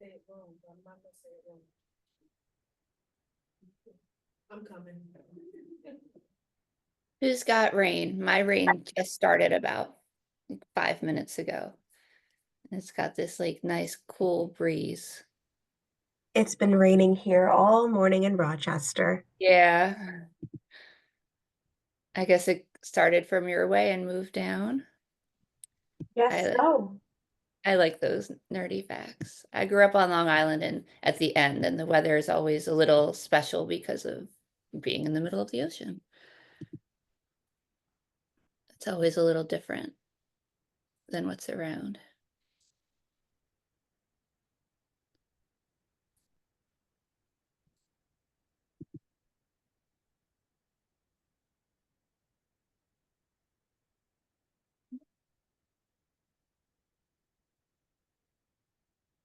it wrong, but I'm not gonna say it wrong. I'm coming. Who's got rain? My rain just started about 5 minutes ago. It's got this like nice cool breeze. It's been raining here all morning in Rochester. Yeah. I guess it started from your way and moved down. Yes, so. I like those nerdy facts. I grew up on Long Island and at the end, and the weather is always a little special because of being in the middle of the ocean. It's always a little different than what's around.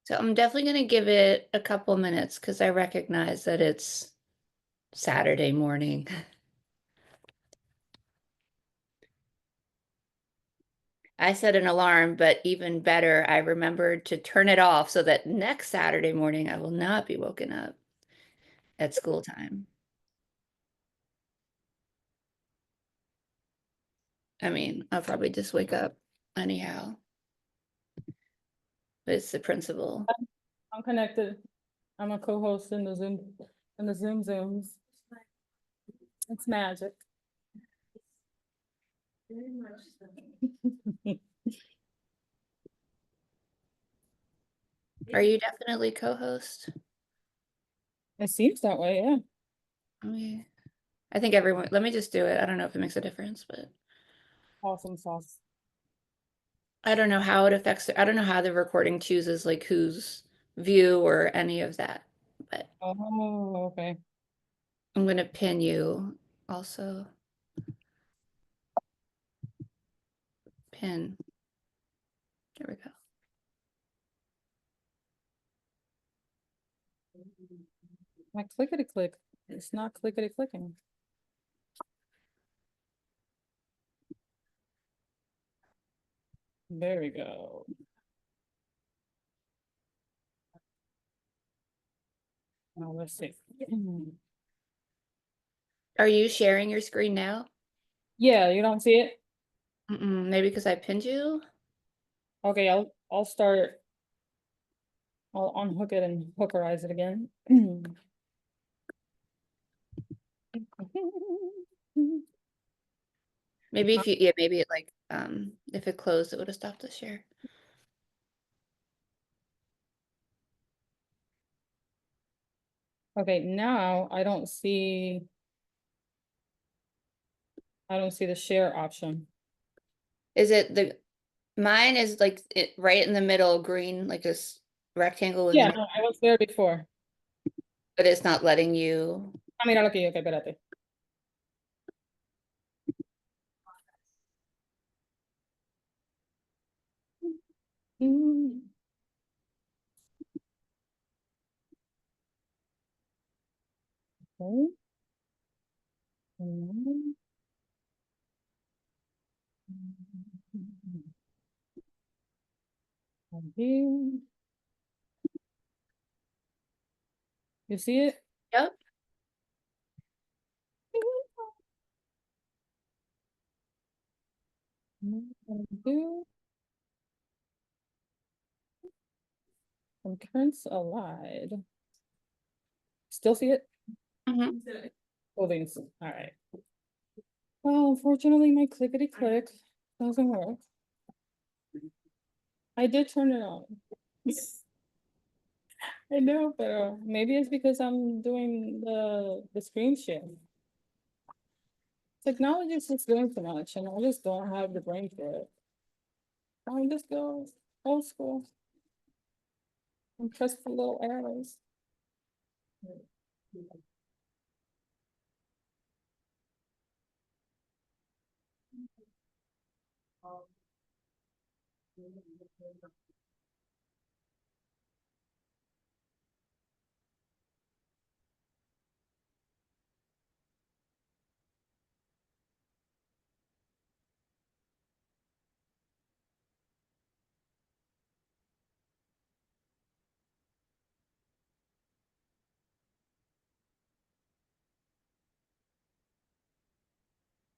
So I'm definitely going to give it a couple minutes because I recognize that it's Saturday morning. I set an alarm, but even better, I remembered to turn it off so that next Saturday morning I will not be woken up at school time. I mean, I'll probably just wake up anyhow. But it's the principle. I'm connected. I'm a co-host in the Zoom Zooms. It's magic. Are you definitely co-host? It seems that way, yeah. Okay. I think everyone, let me just do it. I don't know if it makes a difference, but Awesome sauce. I don't know how it affects, I don't know how the recording chooses like whose view or any of that, but Oh, okay. I'm going to pin you also. Pin. There we go. My clickety click. It's not clickety clicking. There we go. Now let's see. Are you sharing your screen now? Yeah, you don't see it? Maybe because I pinned you? Okay, I'll start. I'll unhook it and hookerize it again. Maybe if you, yeah, maybe it like, if it closed, it would have stopped the share. Okay, now I don't see the share option. Is it mine is like it right in the middle, green, like this rectangle in the Yeah, middle, no, I was there before. but it's not letting you. Ah, mira, ok, espérate. Okay. You see it? Yep. Concurrence allied. Still see it? Holdings. All right. Well, unfortunately, my clickety click doesn't work. I did turn it on. I know, but maybe it's because I'm doing the screen share. Technology is just doing too much, and I just don't have the brain for it. I'll just go old school and press the little arrows.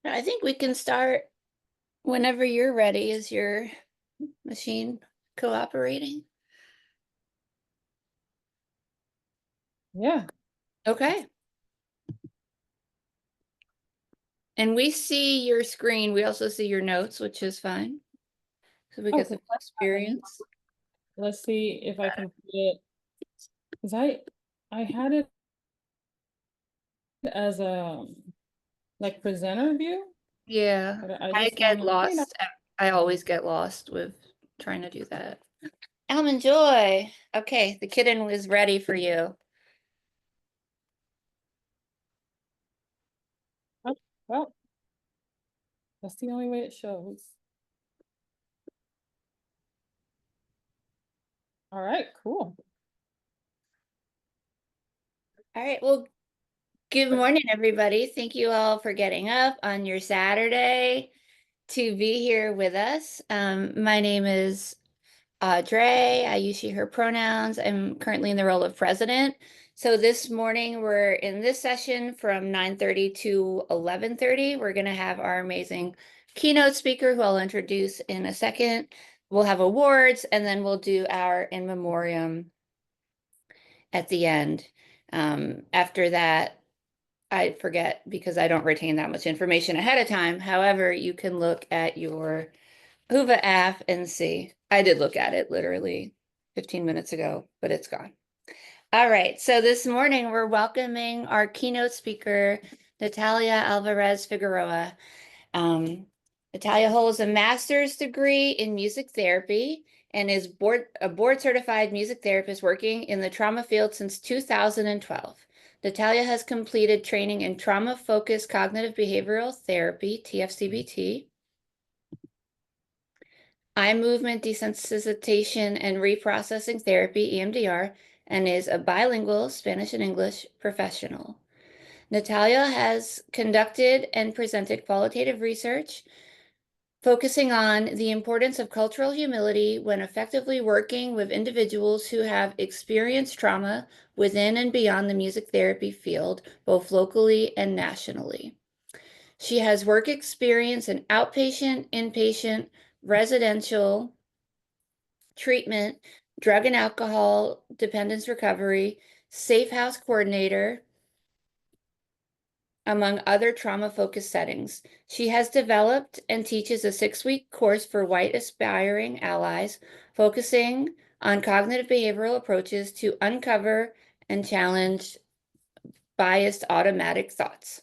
I think we can start whenever you're ready. Is your machine cooperating? Yeah. Okay. And we see your screen. We also see your notes, which is fine. So we get Okay. the experience. Let's see if I can put it, because I had it as a like presenter view, Yeah, but I I just get want to, lost. I always get lost with trying to do that. Almond Joy. Okay, the kitten was ready for you. oh, well, that's the only way it shows. All right, cool. All right, well, good morning, everybody. Thank you all for getting up on your Saturday to be here with us. My name is Audrey. I use she, her pronouns. I'm currently in the role of president. So this morning we're in this session from 9:30 to 11:30. We're going to have our amazing keynote speaker who I'll introduce in a second. We'll have awards and then we'll do our in memoriam at the end. After that, I forget because I don't retain that much information ahead of time. However, you can look at your Hoover app and see. I did look at it literally 15 minutes ago, but it's gone. All right, so this morning we're welcoming our keynote speaker, Natalia Alvarez Figueroa. Natalia holds a master's degree in music therapy and is a board certified music therapist working in the trauma field since 2012. Natalia has completed training in trauma-focused cognitive behavioral therapy, TFCBT, eye movement desensitization and reprocessing therapy, EMDR, and is a bilingual Spanish and English professional. Natalia has conducted and presented qualitative research focusing on the importance of cultural humility when effectively working with individuals who have experienced trauma within and beyond the music therapy field, both locally and nationally. She has work experience in outpatient, inpatient, residential treatment, drug and alcohol dependence recovery, safe house coordinator, among other trauma-focused settings. She has developed and teaches a 6-week course for white aspiring allies, focusing on cognitive behavioral approaches to uncover and challenge biased automatic thoughts.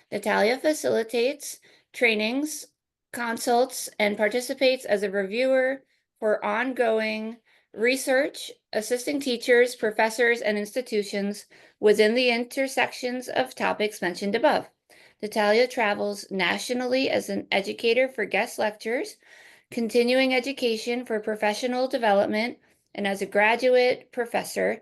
Natalia facilitates trainings, consults, and participates as a reviewer for ongoing research, assisting teachers, professors, and institutions within the intersections of topics mentioned above. Natalia travels nationally as an educator for guest lectures, continuing education for professional development, and as a graduate professor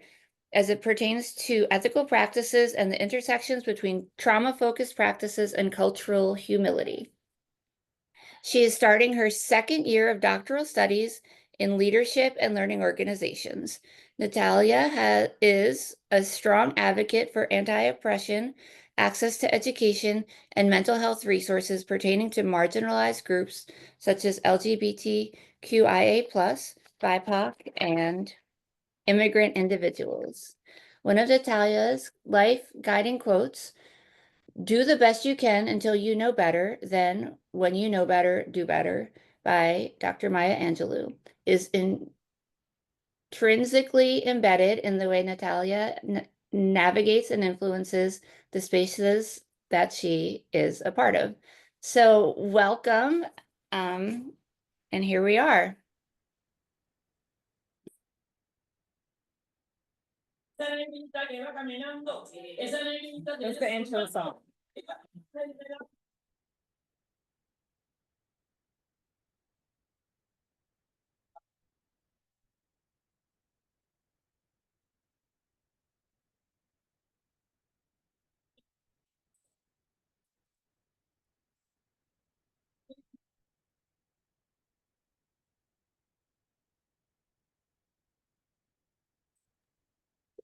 as it pertains to ethical practices and the intersections between trauma-focused practices and cultural humility. She is starting her 2nd year of doctoral studies in leadership and learning organizations. Natalia is a strong advocate for anti-oppression, access to education, and mental health resources pertaining to marginalized groups such as LGBTQIA+, BIPOC, and immigrant individuals. One of Natalia's life guiding quotes, "Do the best you can until you know better, then when you know better, do better," by Dr. Maya Angelou, is intrinsically embedded in the way Natalia navigates and influences the spaces that she is a part of. So welcome, and here we are. It's the intro song.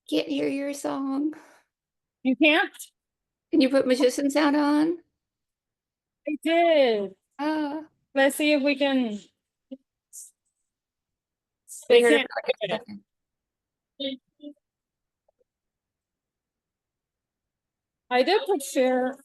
Can't hear your song. You can't? Can you put magician sound on? I did. Ah, Let's see if we can. we They heard can't about hear it. it. I did put share.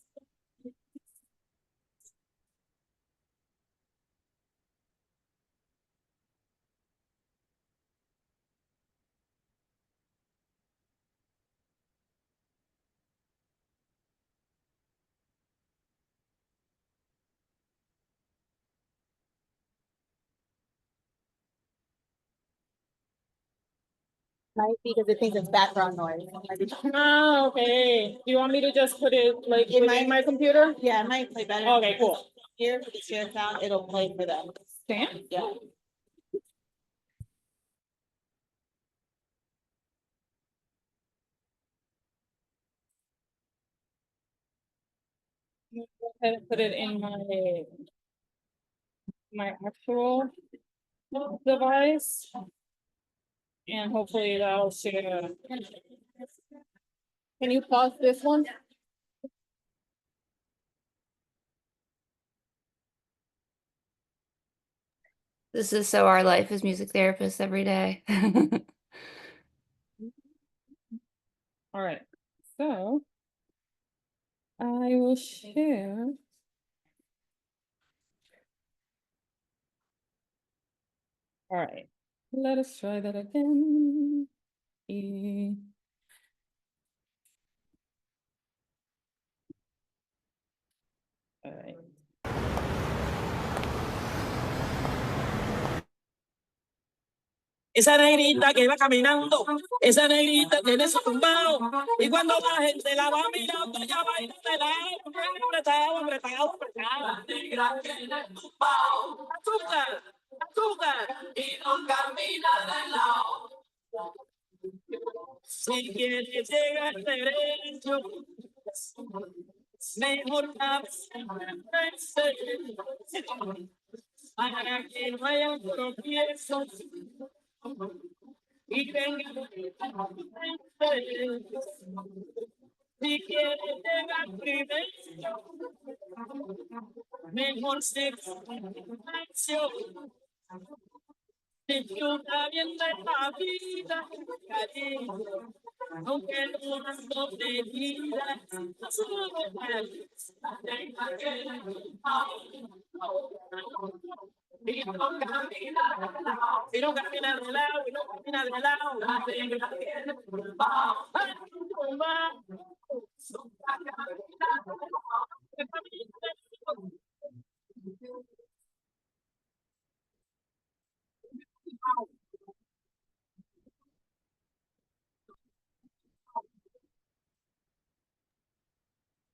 Might because it thinks it's background noise. Oh, okay. Do you want me to just put it like It within might- my computer? Yeah, it might play better. Okay, cool. Here for the share sound, it'll play for them. Stan? Yeah. Go ahead and put it in my actual device. And hopefully that'll share. Can you pause this one? This is so our life as music therapists every day. All right, so I will share. All right, let us try that again. All right. Esa negrita que va caminando, esa negrita tiene su tumbao, y cuando la gente la va mirando, ella baila de lado, apretado, apretado, apretado. Negra tiene tumbao, azúcar, azúcar, y no camina de lado. Si quieres llegar derecho, mejor cabeza, para que no haya tropiezos. Y tenga si quieres llegar primero, mejor sexo, disfruta bien de la vida, cariño, aunque el mundo te diga, y no camina de lado, y no camina de lado, la negra tiene tumbao,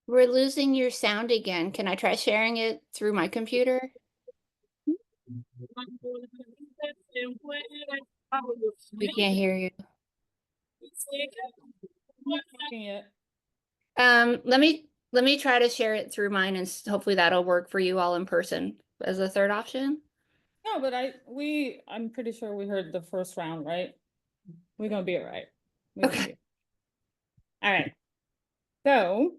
We're losing your sound again. Can I try sharing it through my computer? We can't hear you. It. Let me try to share it through mine and hopefully that'll work for you all in person as a third option. No, but I'm pretty sure we heard the first round, right? We're gonna be all right. Okay. All right. So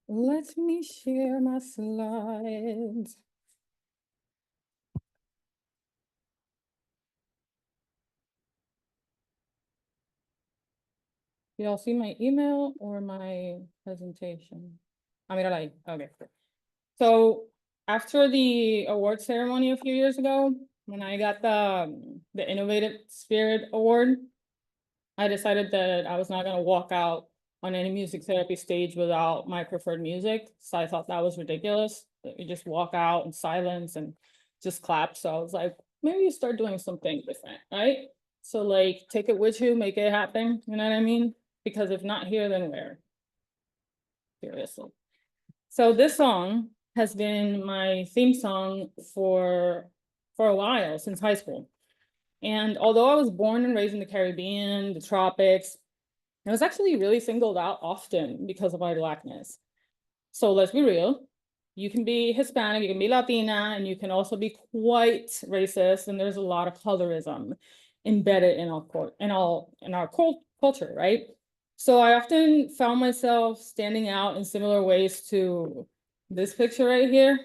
let me share my slides. Y'all see my email or my presentation? I mean, okay. So after the award ceremony a few years ago, when I got the Innovative Spirit Award, I decided that I was not gonna walk out on any music therapy stage without my preferred music. So I thought that was ridiculous, that you just walk out in silence and just clap. So I was like, maybe you start doing something different, right? So like, take it with you, make it happen, you know what I mean? Because if not here, then where? Seriously. So this song has been my theme song for a while, since high school. And although I was born and raised in the Caribbean, the tropics, I was actually really singled out often because of my Blackness. So let's be real. You can be Hispanic, you can be Latina, and you can also be quite racist. And there's a lot of colorism embedded in our culture, right? So I often found myself standing out in similar ways to this picture right here.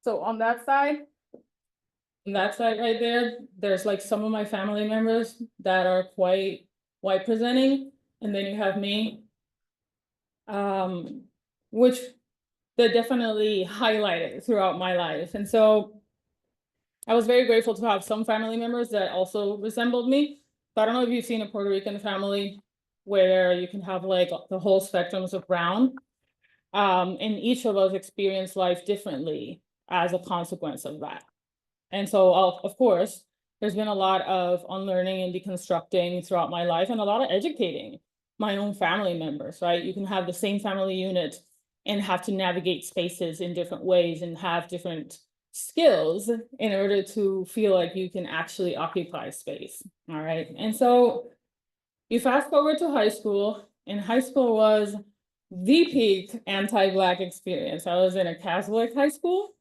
So on that side right there, there's like some of my family members that are quite white presenting, and then you have me. Which they're definitely highlighted throughout my life. And so I was very grateful to have some family members that also resembled me. So I don't know if you've seen a Puerto Rican family where you can have like the whole spectrums of brown. And each of us experience life differently as a consequence of that. And so, of course, there's been a lot of unlearning and deconstructing throughout my life, and a lot of educating my own family members, right? You can have the same family unit and have to navigate spaces in different ways and have different skills in order to feel like you can actually occupy space, all right? And so you fast forward to high school, and high school was the peak anti-Black experience. I was in a Catholic high school,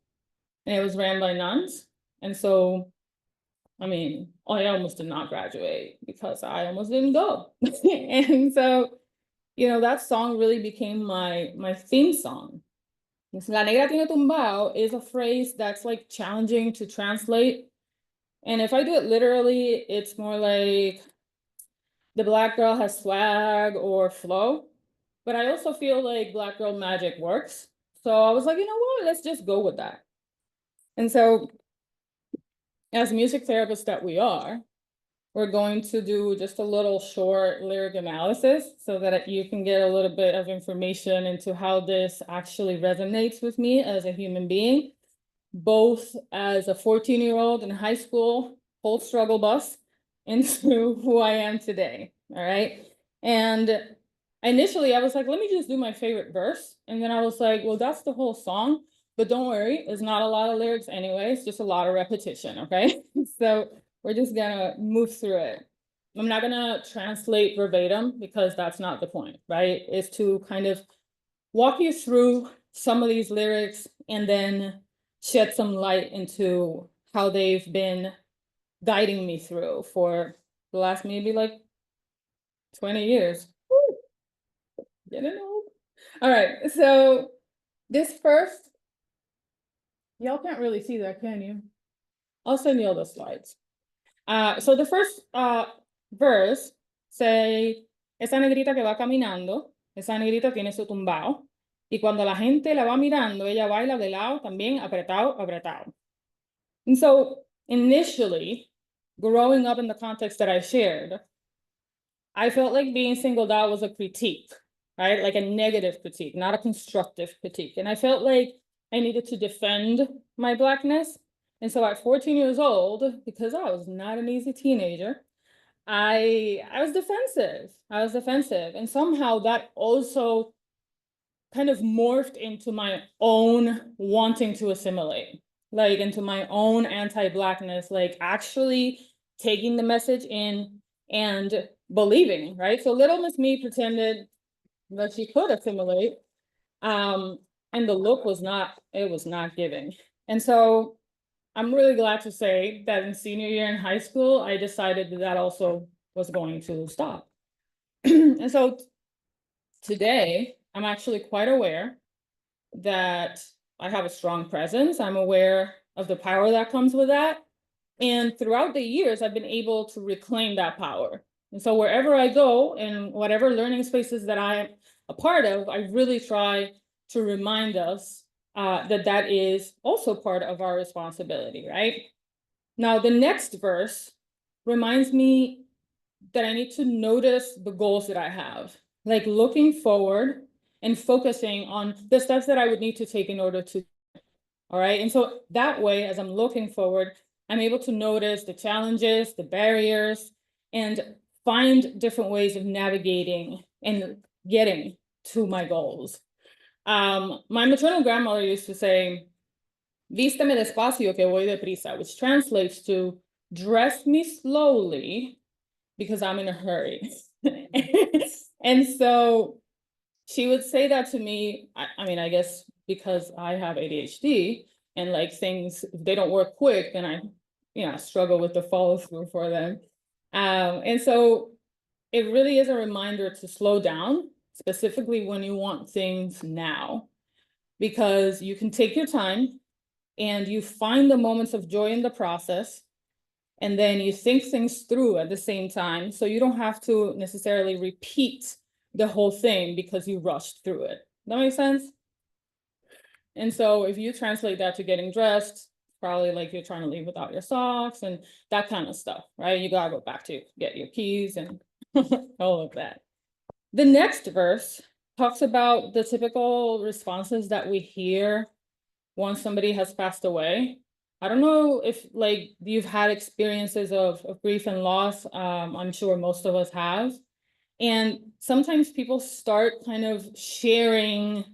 and it was ran by nuns. And so, I mean, I almost did not graduate because I almost didn't go. And so, you know, that song really became my theme song. La negra tiene tumbao is a phrase that's like challenging to translate. And if I do it literally, it's more like the Black girl has swag or flow. But I also feel like Black girl magic works. So I was like, you know what, let's just go with that. And so as music therapists that we are, we're going to do just a little short lyric analysis so that you can get a little bit of information into how this actually resonates with me as a human being, both as a 14-year-old in high school, whole struggle bus, into who I am today, all right? And initially I was like, let me just do my favorite verse. And then I was like, well, that's the whole song. But don't worry, it's not a lot of lyrics anyway, it's just a lot of repetition, okay? So we're just gonna move through it. I'm not gonna translate verbatim because that's not the point, right? It's to kind of walk you through some of these lyrics and then shed some light into how they've been guiding me through for the last maybe like 20 years. Woo! Getting old. All right, so this first, y'all can't really see that, can you? I'll send you all the slides. So the first verse say, esa negrita que va caminando, esa negrita tiene su tumbao, y cuando la gente la va mirando, ella baila de lado también apretado, apretado. And so initially, growing up in the context that I shared, I felt like being singled out was a critique, right? Like a negative critique, not a constructive critique. And I felt like I needed to defend my Blackness. And so at 14 years old, because I was not an easy teenager, I was defensive. I was defensive. And somehow that also kind of morphed into my own wanting to assimilate, like into my own anti-Blackness, like actually taking the message in and believing, right? So little Miss Me pretended that she could assimilate, and the look was not, it was not giving. And so I'm really glad to say that in senior year in high school, I decided that that also was going to stop. And so today, I'm actually quite aware that I have a strong presence. I'm aware of the power that comes with that. And throughout the years, I've been able to reclaim that power. And so wherever I go and whatever learning spaces that I'm a part of, I really try to remind us that that is also part of our responsibility, right? Now, the next verse reminds me that I need to notice the goals that I have, like looking forward and focusing on the steps that I would need to take in order to, all right? And so that way, as I'm looking forward, I'm able to notice the challenges, the barriers, and find different ways of navigating and getting to my goals. My maternal grandmother used to say, vísteme despacio que voy deprisa, which translates to dress me slowly because I'm in a hurry. And so she would say that to me, I mean, I guess because I have ADHD and like things, if they don't work quick, then I, you know, struggle with the follow through for them. And so it really is a reminder to slow down specifically when you want things now, because you can take your time and you find the moments of joy in the process, and then you think things through at the same time, so you don't have to necessarily repeat the whole thing because you rushed through it. That makes sense? And so if you translate that to getting dressed, probably like you're trying to leave without your socks and that kind of stuff, right? You gotta go back to get your keys and all of that. The next verse talks about the typical responses that we hear once somebody has passed away. I don't know if like you've had experiences of grief and loss. I'm sure most of us have. And sometimes people start kind of sharing,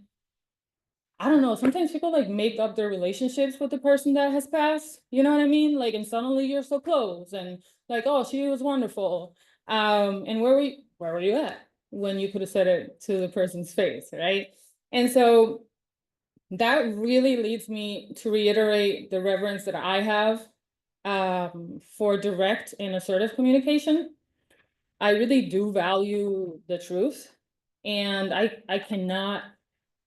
I don't know, sometimes people like make up their relationships with the person that has passed, you know what I mean? Like, and suddenly you're so close and like, oh, she was wonderful. And where were you at when you could have said it to the person's face, right? And so that really leads me to reiterate the reverence that I have for direct and assertive communication. I really do value the truth, and I do not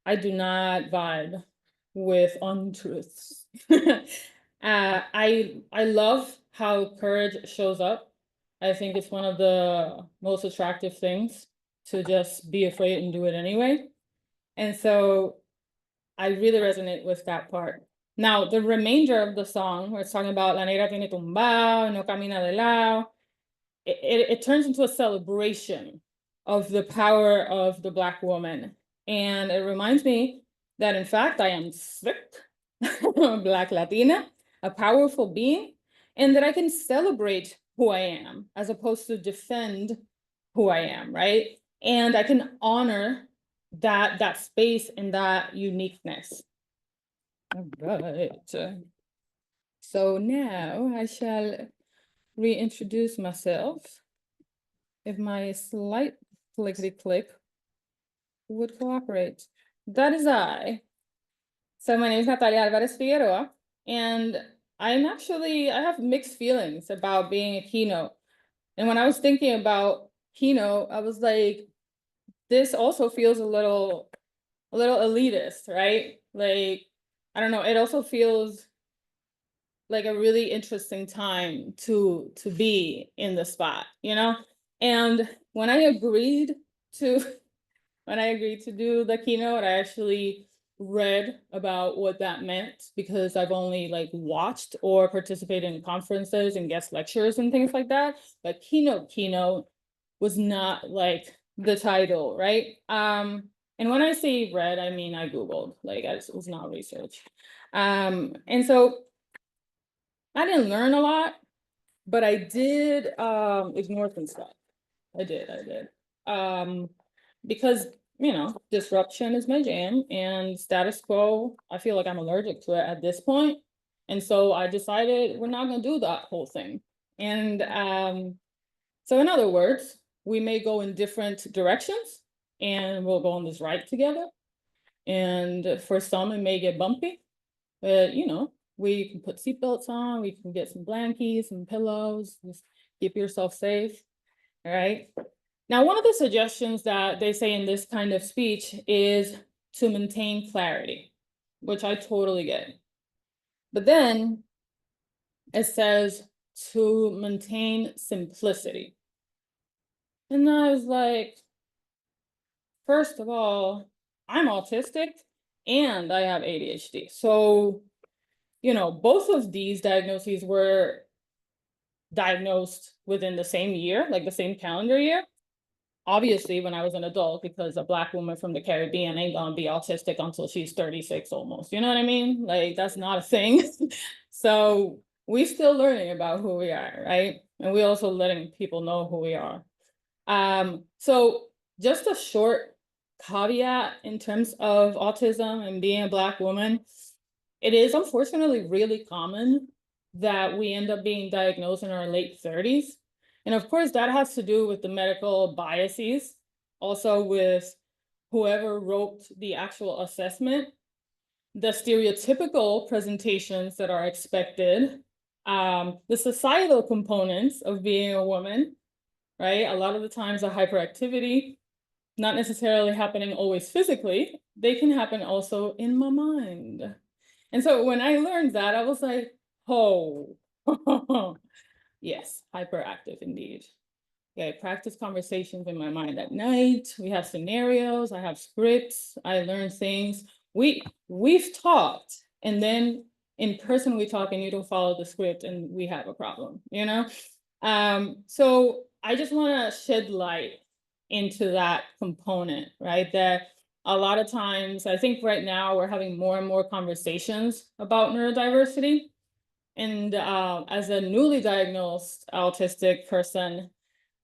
vibe with untruths. I love how courage shows up. I think it's one of the most attractive things, to just be afraid and do it anyway. And so I really resonate with that part. Now, the remainder of the song, where it's talking about La negra tiene tumbao, no camina de lado, it turns into a celebration of the power of the Black woman. And it reminds me that, in fact, I am thick, Black Latina, a powerful being, and that I can celebrate who I am as opposed to defend who I am, right? And I can honor that space and that uniqueness. All right. So now I shall reintroduce myself, if my slight clickety click would cooperate. That is I. So my name is Natalia Alvarez Figueroa, and I have mixed feelings about being a Keynote. And when I was thinking about Keynote, I was like, this also feels a little elitist, right? Like, I don't know, it also feels like a really interesting time to be in the spot, you know? And when I agreed to do the Keynote, I actually read about what that meant, because I've only like watched or participated in conferences and guest lectures and things like that. But Keynote was not like the title, right? And when I say read, I mean I Googled, like it was not research. And so I didn't learn a lot, but I did ignore some stuff. I did. Because, you know, disruption is my jam, and status quo, I feel like I'm allergic to it at this point. And so I decided we're not gonna do that whole thing. And so in other words, we may go in different directions, and we'll go on this ride together. And for some, it may get bumpy, but you know, we can put seatbelts on, we can get some blankies, some pillows, just keep yourself safe, all right? Now, one of the suggestions that they say in this kind of speech is to maintain clarity, which I totally get. But then it says to maintain simplicity. And I was like, first of all, I'm autistic and I have ADHD. So, you know, both of these diagnoses were diagnosed within the same year, like the same calendar year. Obviously, when I was an adult, because a Black woman from the Caribbean ain't gonna be autistic until she's 36 almost. You know what I mean? Like, that's not a thing. So we're still learning about who we are, right? And we're also letting people know who we are. So just a short caveat in terms of autism and being a Black woman, it is unfortunately really common that we end up being diagnosed in our late 30s. And of course, that has to do with the medical biases, also with whoever wrote the actual assessment, the stereotypical presentations that are expected, the societal components of being a woman, right? A lot of the times the hyperactivity, not necessarily happening always physically, they can happen also in my mind. And so when I learned that, I was like, oh, yes, hyperactive indeed. Yeah, I practice conversations in my mind at night. We have scenarios, I have scripts, I learn things. We've talked, and then in person we talk and you don't follow the script and we have a problem, you know? So I just want to shed light into that component, right? That a lot of times, I think right now we're having more and more conversations about neurodiversity. And as a newly diagnosed autistic person,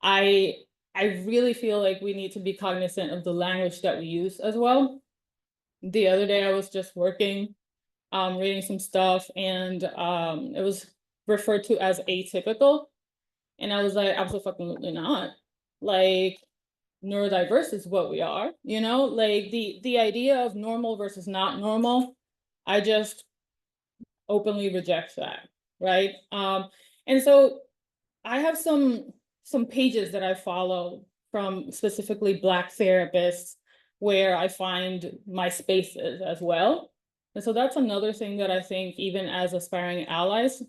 I really feel like we need to be cognizant of the language that we use as well. The other day I was just working, reading some stuff, and it was referred to as atypical. And I was like, absolutely not. Like, neurodiverse is what we are, you know? Like the idea of normal versus not normal, I just openly reject that, right? And so I have some pages that I follow from specifically Black therapists where I find my spaces as well. And so that's another thing that I think even as aspiring allies,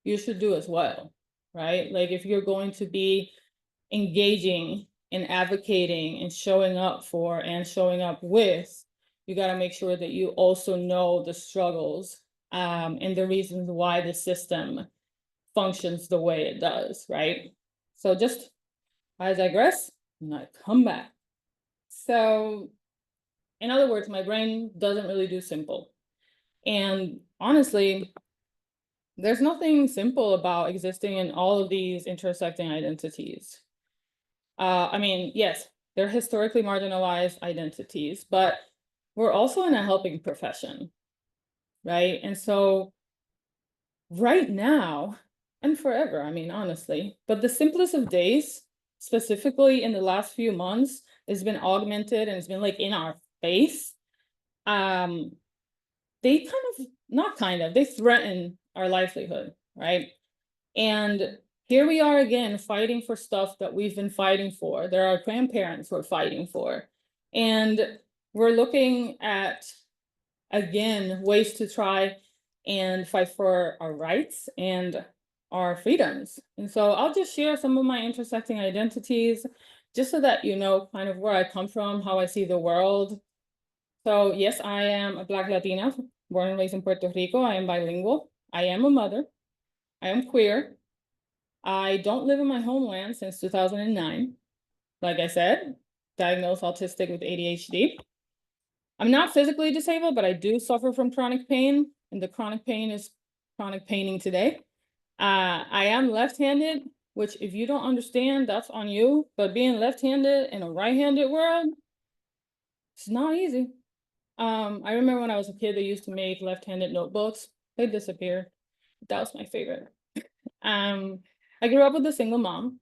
you should do as well, right? Like if you're going to be engaging and advocating and showing up for and showing up with, you got to make sure that you also know the struggles and the reasons why the system functions the way it does, right? So just, I digress and I come back. So in other words, my brain doesn't really do simple. And honestly, there's nothing simple about existing in all of these intersecting identities. I mean, yes, they're historically marginalized identities, but we're also in a helping profession, right? And so right now, and forever, I mean, honestly, but the simplest of days, specifically in the last few months, has been augmented and it's been like in our face. They they threaten our livelihood, right? And here we are again, fighting for stuff that we've been fighting for, that our grandparents were fighting for. And we're looking at, again, ways to try and fight for our rights and our freedoms. And so I'll just share some of my intersecting identities, just so that you know kind of where I come from, how I see the world. So yes, I am a Black Latina, born and raised in Puerto Rico. I am bilingual. I am a mother. I am queer. I don't live in my homeland since 2009. Like I said, diagnosed autistic with ADHD. I'm not physically disabled, but I do suffer from chronic pain, and the chronic pain is chronic paining today. I am left-handed, which if you don't understand, that's on you. But being left-handed in a right-handed world, it's not easy. I remember when I was a kid, they used to make left-handed notebooks. They disappeared. That was my favorite. I grew up with a single mom,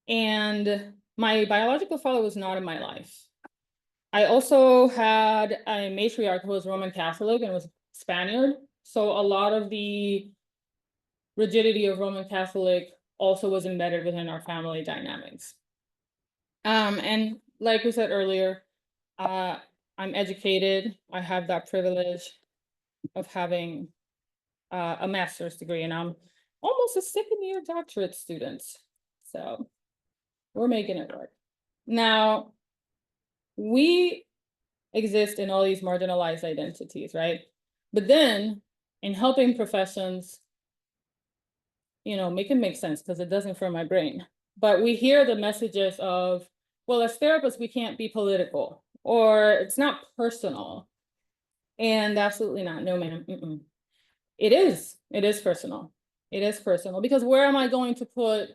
and my biological father was not in my life. I also had a matriarch who was Roman Catholic and was Spaniard. So a lot of the rigidity of Roman Catholic also was embedded within our family dynamics. And like we said earlier, I'm educated. I have that privilege of having a master's degree, and I'm almost a second-year doctorate student. So we're making it work. Now, we exist in all these marginalized identities, right? But then in helping professions, you know, make it make sense because it doesn't for my brain. But we hear the messages of, well, as therapists, we can't be political, or it's not personal. And absolutely not, no ma'am, It is personal. It is personal, because where am I going to put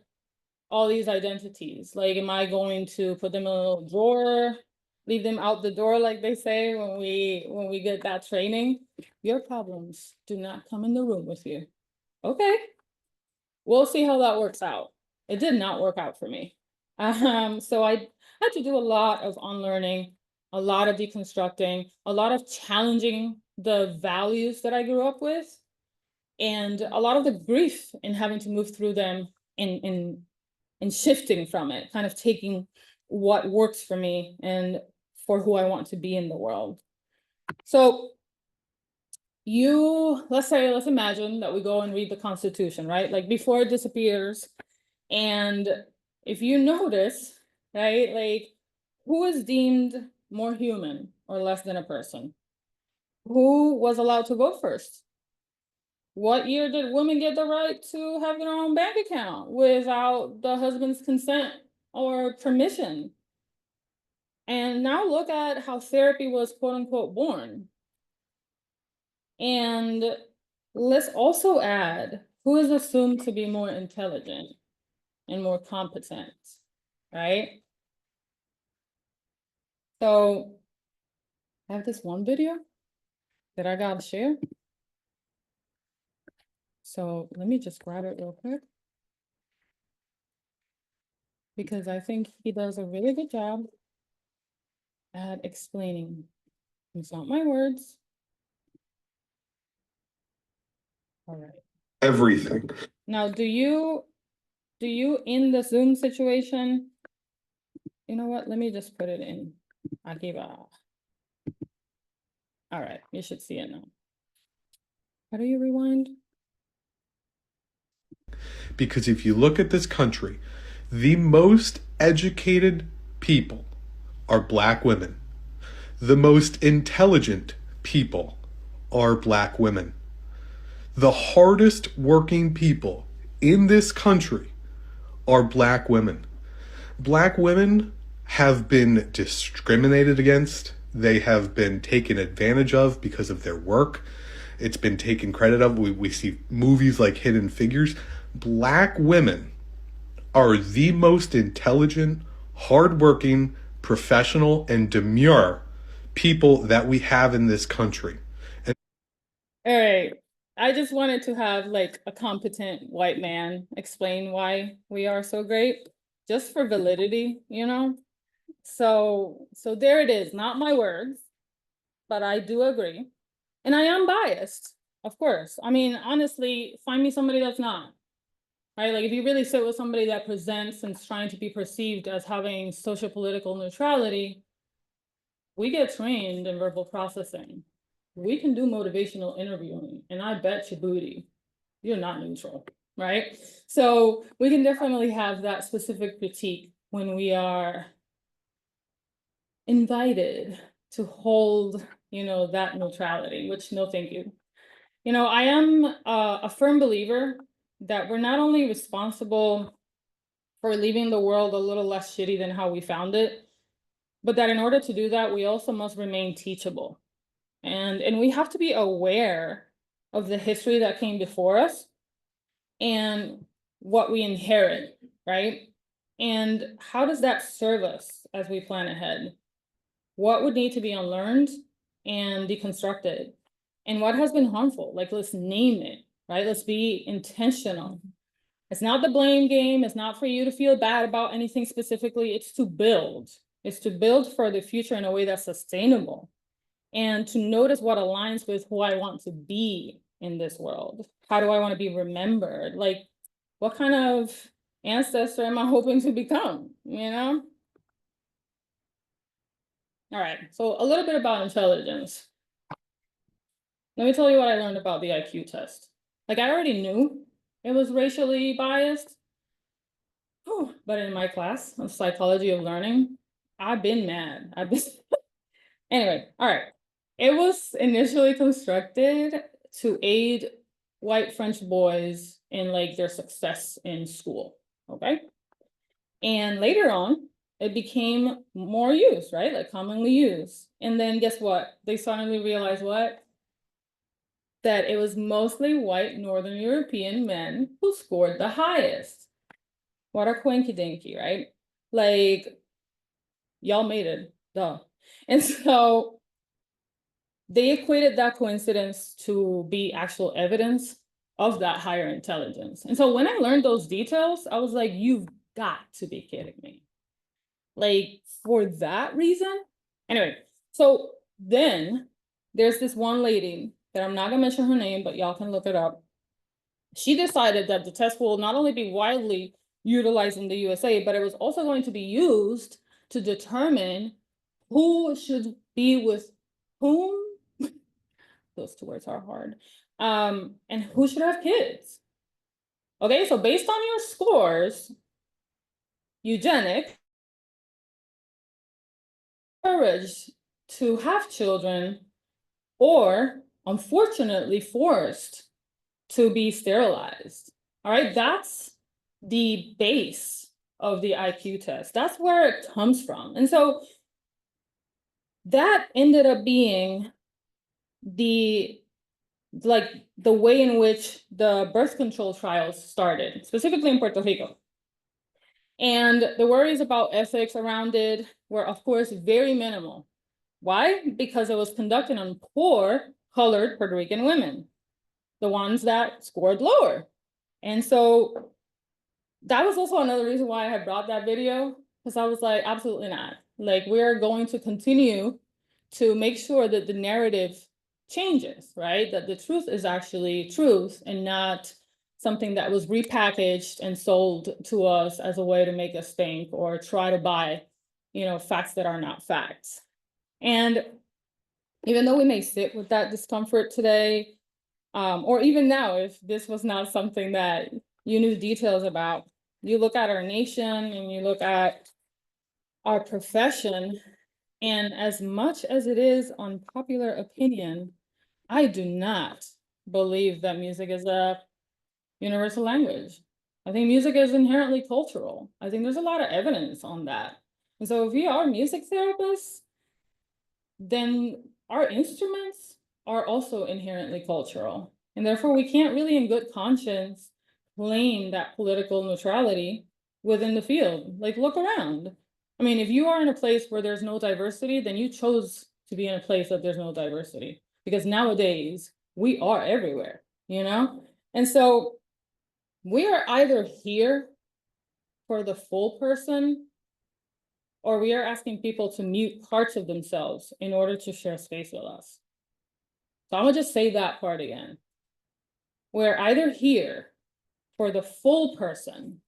all these identities? Like, am I going to put them in a little drawer, leave them out the door, like they say when we get that training? Your problems do not come in the room with you. Okay, we'll see how that works out. It did not work out for me. So I had to do a lot of unlearning, a lot of deconstructing, a lot of challenging the values that I grew up with, and a lot of the grief in having to move through them and shifting from it, kind of taking what works for me and for who I want to be in the world. So let's imagine that we go and read the Constitution, right? Like before it disappears. And if you notice, right, like who is deemed more human or less than a person? Who was allowed to vote first? What year did women get the right to have their own bank account without the husband's consent or permission? And now look at how therapy was quote unquote born. And let's also add who is assumed to be more intelligent and more competent, right? So I have this one video that I gotta share. So let me just grab it real quick, because I think he does a really good job at explaining. It's not my words. All right. Everything. Now, do you in the Zoom situation, you know what? Let me just put it in. All right, you should see it now. How do you rewind? Because if you look at this country, the most educated people are Black women. The most intelligent people are Black women. The hardest working people in this country are Black women. Black women have been discriminated against. They have been taken advantage of because of their work. It's been taken credit of. We see movies like Hidden Figures. Black women are the most intelligent, hardworking, professional, and demure people that we have in this country. All right. I just wanted to have like a competent white man explain why we are so great, just for validity, you know? So there it is, not my words, but I do agree. And I am biased, of course. I mean, honestly, find me somebody that's not. Right? Like if you really sit with somebody that presents and is trying to be perceived as having social political neutrality, we get trained in verbal processing. We can do motivational interviewing, and I bet you booty, you're not neutral, right? So we can definitely have that specific critique when we are invited to hold, that neutrality, which no, thank you. I am a firm believer that we're not only responsible for leaving the world a little less shitty than how we found it, but that in order to do that, we also must remain teachable. And we have to be aware of the history that came before us and what we inherit, right? And how does that serve us as we plan ahead? What would need to be unlearned and deconstructed? And what has been harmful? Like, let's name it, right? Let's be intentional. It's not the blame game. It's not for you to feel bad about anything specifically. It's to build. It's to build for the future in a way that's sustainable. And to notice what aligns with who I want to be in this world. How do I want to be remembered? Like, what kind of ancestor am I hoping to become, All right, so a little bit about intelligence. Let me tell you what I learned about the IQ test. Like, I already knew it was racially biased, but in my class of psychology of learning, I've been mad. Anyway, all right. It was initially constructed to aid white French boys in like their success in school, okay? And later on, it became more used, right? Like commonly used. And then guess what? They suddenly realized what? That it was mostly white Northern European men who scored the highest. What a coinky dinky, right? Like, y'all made it, duh. And so they equated that coincidence to be actual evidence of that higher intelligence. And so when I learned those details, I was like, you've got to be kidding me. Like, for that reason? Anyway, so then there's this one lady that I'm not gonna mention her name, but y'all can look it up. She decided that the test will not only be widely utilized in the USA, but it was also going to be used to determine who should be with whom. Those two words are hard. And who should have kids. Okay, so based on your scores, eugenics encouraged to have children, or unfortunately forced to be sterilized. All right, that's the base of the IQ test. That's where it comes from. And so that ended up being the way in which the birth control trials started, specifically in Puerto Rico. And the worries about ethics around it were, of course, very minimal. Why? Because it was conducted on poor colored Puerto Rican women, the ones that scored lower. And so that was also another reason why I had brought that video, because I was like, absolutely not. Like, we're going to continue to make sure that the narrative changes, right? That the truth is actually truth and not something that was repackaged and sold to us as a way to make us think or try to buy, facts that are not facts. And even though we may sit with that discomfort today, or even now, if this was not something that you knew details about, you look at our nation and you look at our profession, and as much as it is unpopular opinion, I do not believe that music is a universal language. I think music is inherently cultural. I think there's a lot of evidence on that. And so if we are music therapists, then our instruments are also inherently cultural. And therefore, we can't really in good conscience claim that political neutrality within the field. Like, look around. I mean, if you are in a place where there's no diversity, then you chose to be in a place that there's no diversity. Because nowadays, we are everywhere, And so we are either here for the full person, or we are asking people to mute parts of themselves in order to share space with us. So I'm gonna just say that part again. We're either here for the full person,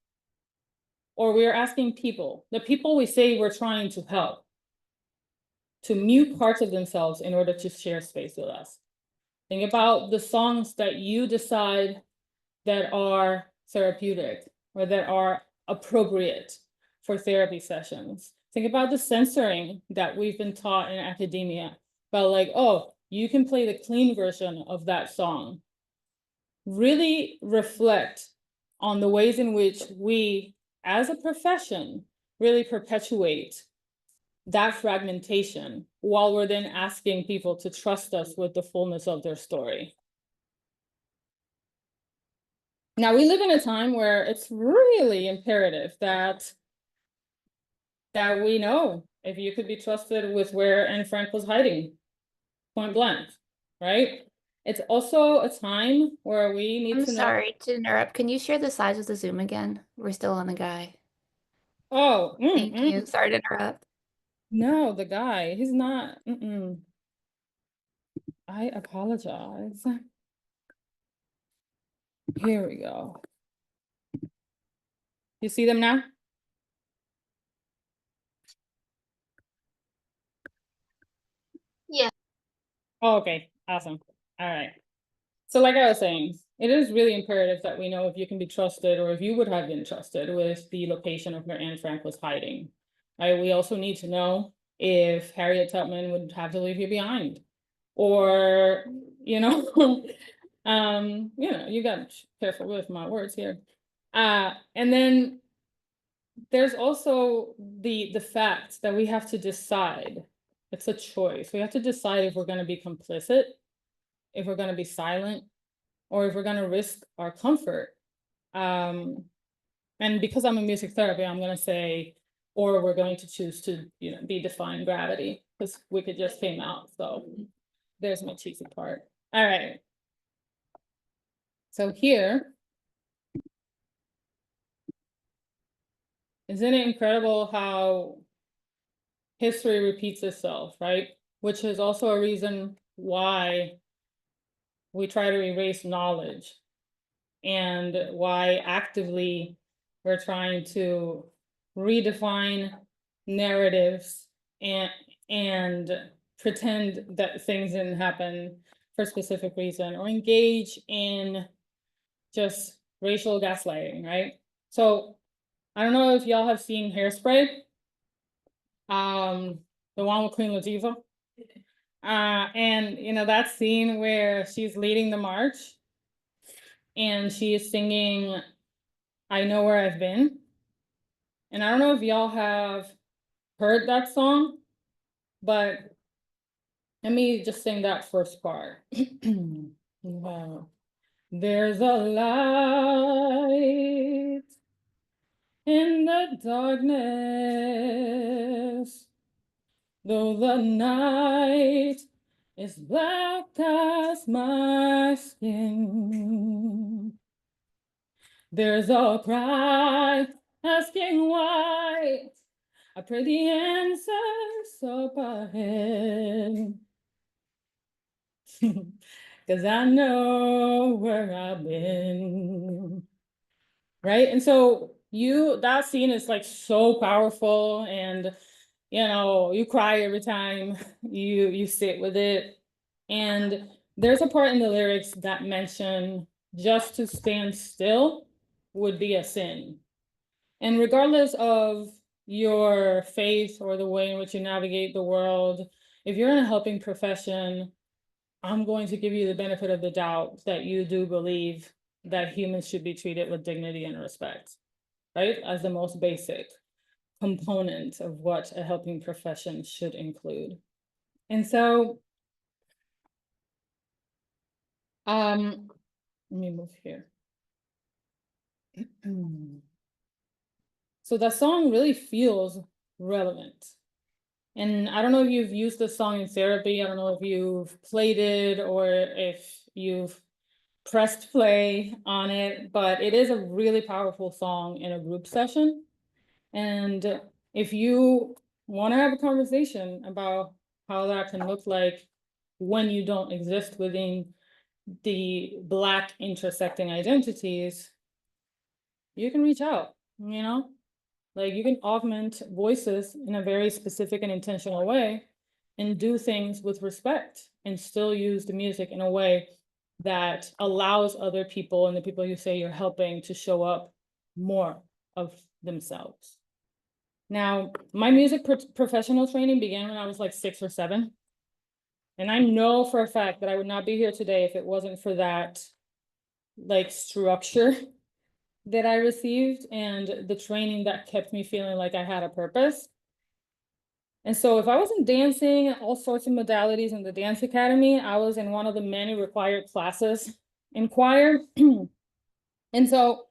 or we are asking people, the people we say we're trying to help, to mute parts of themselves in order to share space with us. Think about the songs that you decide that are therapeutic or that are appropriate for therapy sessions. Think about the censoring that we've been taught in academia about, like, oh, you can play the clean version of that song. Really reflect on the ways in which we, as a profession, really perpetuate that fragmentation while we're then asking people to trust us with the fullness of their story. Now, we live in a time where it's really imperative that we know if you could be trusted with where Anne Frank was hiding, point blank, right? It's also a time where we need I'm to know. sorry to interrupt. Can you share the slides with the Zoom again? We're still on the guy. Oh, Thank you. Sorry to interrupt. No, the guy, he's not. I apologize. Here we go. You see them now? Yeah. Oh, okay, awesome. All right. So like I was saying, it is really imperative that we know if you can be trusted or if you would have been trusted with the location of where Anne Frank was hiding. Right? We also need to know if Harriet Tubman would have to leave you behind, or, you got to be careful with my words here. And then there's also the fact that we have to decide. It's a choice. We have to decide if we're going to be complicit, if we're going to be silent, or if we're going to risk our comfort. And because I'm a music therapist, I'm going to say, or we're going to choose to, be defying gravity, because Wicked just came out. So there's my cheesy part. All right. So here, isn't it incredible how history repeats itself, right? Which is also a reason why we try to erase knowledge, and why actively we're trying to redefine narratives and pretend that things didn't happen for a specific reason, or engage in just racial gaslighting, right? So I don't know if y'all have seen Hairspray, the one with Queen Latifah. And you know, that scene where she's leading the march and she is singing I Know Where I've Been. And I don't know if y'all have heard that song, but let me just sing that first part. Wow. There's a light in the darkness, though the night is black as my skin. There's a cry asking why. I pray the answers up ahead. Cause I know where I've been. Right? And so that scene is like so powerful, and you know, you cry every time you sit with it. And there's a part in the lyrics that mention just to stand still would be a sin. And regardless of your faith or the way in which you navigate the world, if you're in a helping profession, I'm going to give you the benefit of the doubt that you do believe that humans should be treated with dignity and respect, right? As the most basic component of what a helping profession should include. And so, let me move here. So that song really feels relevant. And I don't know if you've used this song in therapy. I don't know if you've played it or if you've pressed play on it, but it is a really powerful song in a group session. And if you want to have a conversation about how that can look like when you don't exist within the Black intersecting identities, you can reach out, you know? Like you can augment voices in a very specific and intentional way and do things with respect and still use the music in a way that allows other people and the people you say you're helping to show up more of themselves. Now, my music professional training began when I was like 6 or 7. And I know for a fact that I would not be here today if it wasn't for that like structure that I received and the training that kept me feeling like I had a purpose. And so if I wasn't dancing all sorts of modalities in the dance academy, I was in one of the many required classes in choir. And so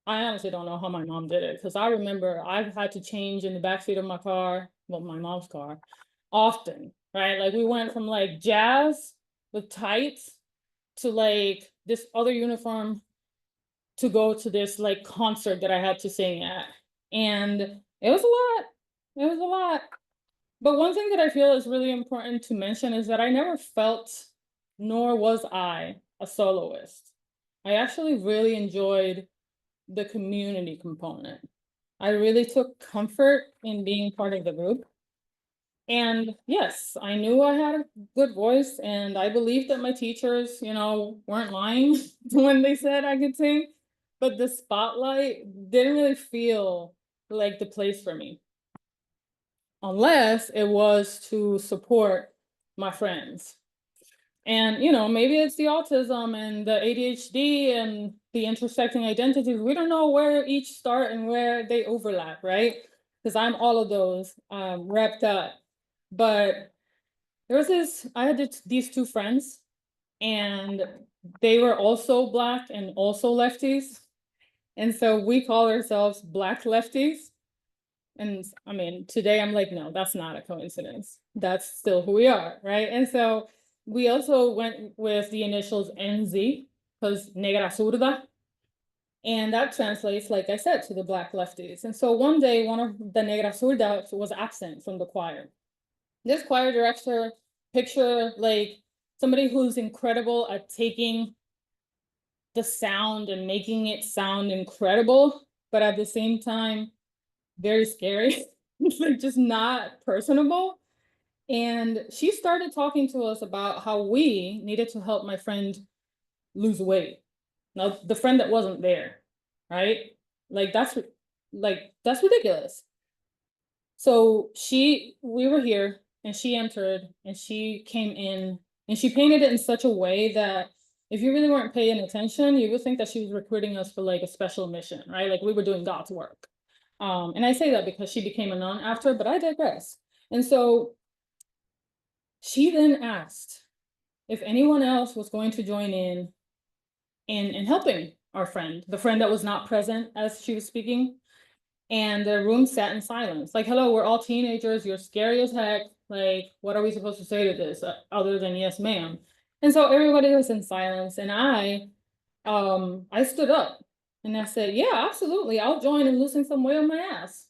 I honestly don't know how my mom did it, because I remember I've had to change in the backseat of my car, well, my mom's car, often, right? Like we went from like jazz with tights to like this other uniform to go to this like concert that I had to sing at. And it was a lot. It was a lot. But one thing that I feel is really important to mention is that I never felt, nor was I, a soloist. I actually really enjoyed the community component. I really took comfort in being part of the group. And yes, I knew I had a good voice, and I believed that my teachers, you know, weren't lying when they said I could sing, but the spotlight didn't really feel like the place for me, unless it was to support my friends. And, you know, maybe it's the autism and the ADHD and the intersecting identities. We don't know where each start and where they overlap, right? Because I'm all of those wrapped up. But there was I had these 2 friends, and they were also Black and also lefties. And so we call ourselves Black lefties. And I mean, today I'm like, no, that's not a coincidence. That's still who we are, right? And so we also went with the initials NZ, because negra zurda. And that translates, like I said, to the Black lefties. And so one day, one of the negra zurdas was absent from the choir. This choir director, picture like somebody who's incredible at taking the sound and making it sound incredible, but at the same time, very scary. like just not personable. And she started talking to us about how we needed to help my friend lose weight. Now, the friend that wasn't there, right? Like that's ridiculous. So we were here and she entered and she came in and she painted it in such a way that if you really weren't paying attention, you would think that she was recruiting us for like a special mission, right? Like we were doing God's work. And I say that because she became a nun after, but I digress. And so she then asked if anyone else was going to join in helping our friend, the friend that was not present as she was speaking. And the room sat in silence. Like, hello, we're all teenagers. You're scary as heck. Like, what are we supposed to say to this other than yes, ma'am? And so everybody was in silence. And I stood up and I said, yeah, absolutely. I'll join and losing some weight on my ass.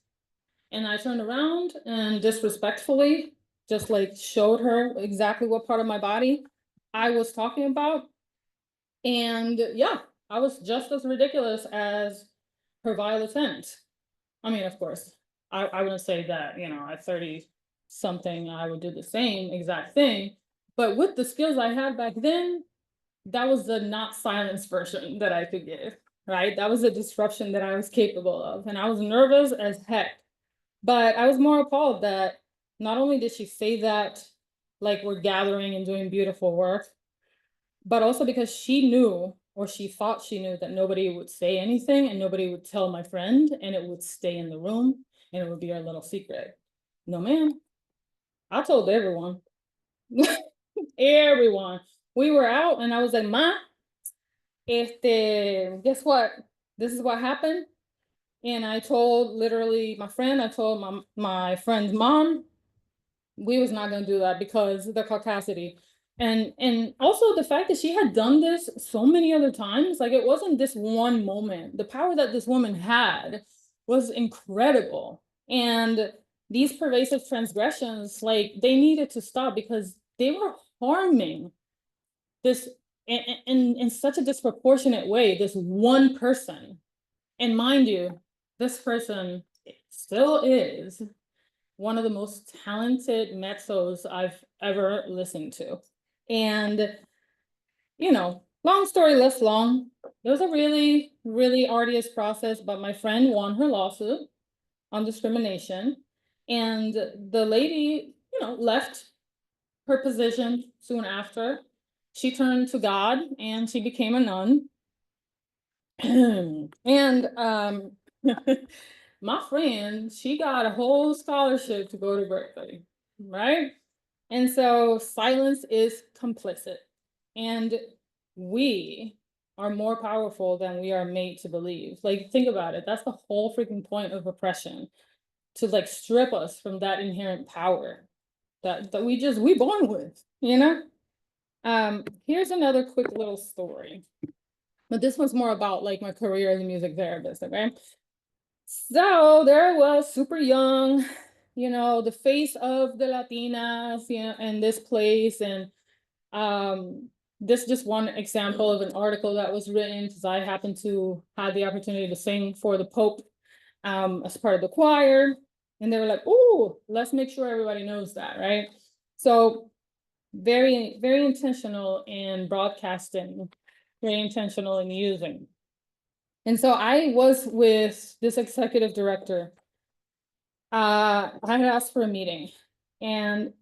And I turned around and disrespectfully just like showed her exactly what part of my body I was talking about. And yeah, I was just as ridiculous as her vile attempt. I mean, of course, I wouldn't say that, you know, at 30 something, I would do the same exact thing. But with the skills I had back then, that was the not silence version that I could give, right? That was a disruption that I was capable of. And I was nervous as heck. But I was more appalled that not only did she say that, like we're gathering and doing beautiful work, but also because she knew, or she thought she knew, that nobody would say anything and nobody would tell my friend and it would stay in the room and it would be our little secret. No, man. I told everyone. Everyone. We were out and I was like, Ma, guess what? This is what happened. And I told literally my friend, I told my friend's mom, we was not gonna do that because of the caucasity. And also the fact that she had done this so many other times, like it wasn't this one moment. The power that this woman had was incredible. And these pervasive transgressions, like they needed to stop because they were harming this in such a disproportionate way, this one person. And mind you, this person still is one of the most talented mezzos I've ever listened to. And, you know, long story less long, it was a really, really arduous process, but my friend won her lawsuit on discrimination. And the lady, you know, left her position soon after. She turned to God and she became a nun. And my friend, she got a whole scholarship to go to Berkeley, right? And so silence is complicit. And we are more powerful than we are made to believe. Like, think about it. That's the whole freaking point of oppression, to like strip us from that inherent power that we born with, you know? Here's another quick little story. But this one's more about like my career as a music therapist, okay? So there I was, super young, you know, the face of the Latinas, you know, in this place. And this is just one example of an article that was written because I happened to have the opportunity to sing for the Pope as part of the choir. And they were like, oh, let's make sure everybody knows that, right? So very, very intentional in broadcasting, very intentional in using. And so I was with this executive director. I had asked for a meeting, and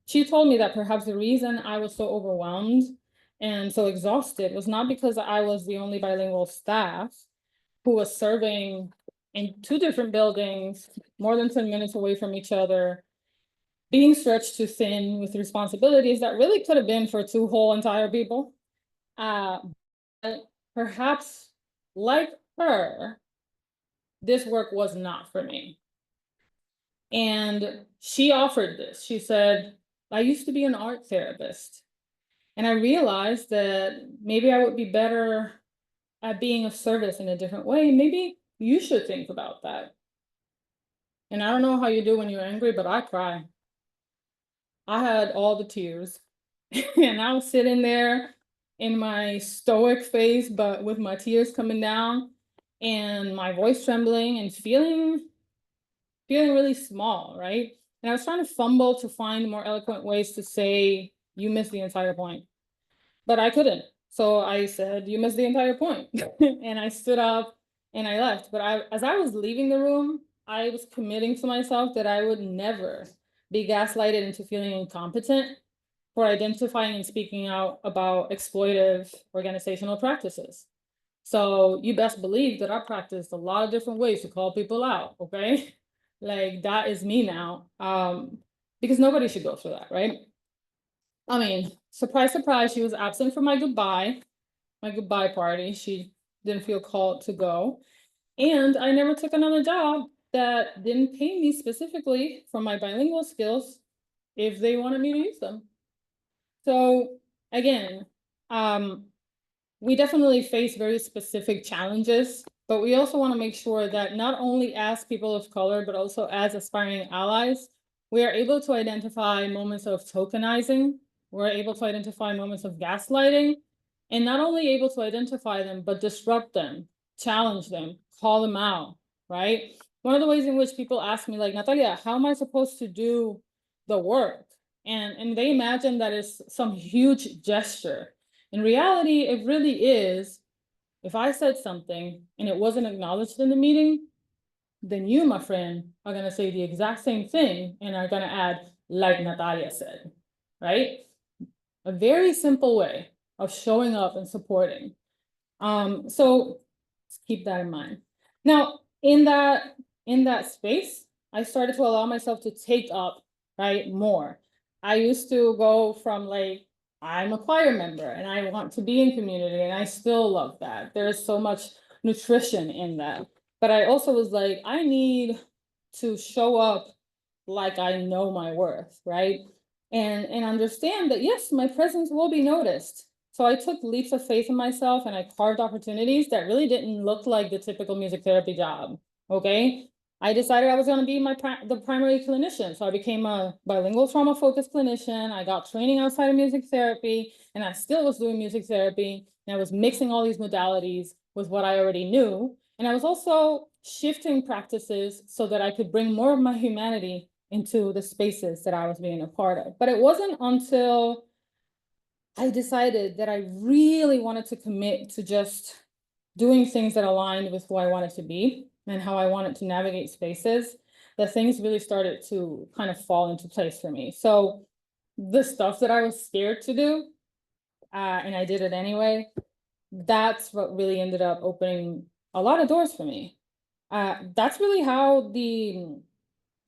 she told me that perhaps the reason I was so overwhelmed and so exhausted was not because I was the only bilingual staff who was serving in 2 different buildings, more than 10 minutes away from each other, being stretched too thin with responsibilities that really could have been for 2 whole entire people. But perhaps, like her, this work was not for me. And she offered this. She said, I used to be an art therapist. And I realized that maybe I would be better at being of service in a different way. Maybe you should think about that. And I don't know how you do when you're angry, but I cry. I had all the tears. And I was sitting there in my stoic face, but with my tears coming down and my voice trembling and feeling feeling really small, right? And I was trying to fumble to find more eloquent ways to say, you missed the entire point. But I couldn't. So I said, you missed the entire point. And I stood up and I left. But as I was leaving the room, I was committing to myself that I would never be gaslighted into feeling incompetent for identifying and speaking out about exploitive organizational practices. So you best believe that I practiced a lot of different ways to call people out, okay? Like that is me now, because nobody should go through that, right? I mean, surprise, surprise, she was absent from my goodbye party. She didn't feel called to go. And I never took another job that didn't pay me specifically for my bilingual skills if they wanted me to use them. So again, we definitely face very specific challenges, but we also want to make sure that not only as people of color, but also as aspiring allies, we are able to identify moments of tokenizing, we're able to identify moments of gaslighting, and not only able to identify them, but disrupt them, challenge them, call them out, right? One of the ways in which people ask me, like, Natalia, how am I supposed to do the work? And they imagine that it's some huge gesture. In reality, it really is, if I said something and it wasn't acknowledged in the meeting, then you, my friend, are gonna say the exact same thing and are gonna add, like Natalia said, right? A very simple way of showing up and supporting. So let's keep that in mind. Now, in that space, I started to allow myself to take up, right, more. I used to go from like, I'm a choir member and I want to be in community and I still love that. There's so much nutrition in that. But I also was like, I need to show up like I know my worth, right? And understand that yes, my presence will be noticed. So I took leaps of faith in myself and I carved opportunities that really didn't look like the typical music therapy job, okay? I decided I was gonna be the primary clinician. So I became a bilingual trauma-focused clinician. I got training outside of music therapy and I still was doing music therapy. And I was mixing all these modalities with what I already knew. And I was also shifting practices so that I could bring more of my humanity into the spaces that I was being a part of. But it wasn't until I decided that I really wanted to commit to just doing things that aligned with who I wanted to be and how I wanted to navigate spaces, that things really started to kind of fall into place for me. So the stuff that I was scared to do, and I did it anyway, that's what really ended up opening a lot of doors for me. That's really how the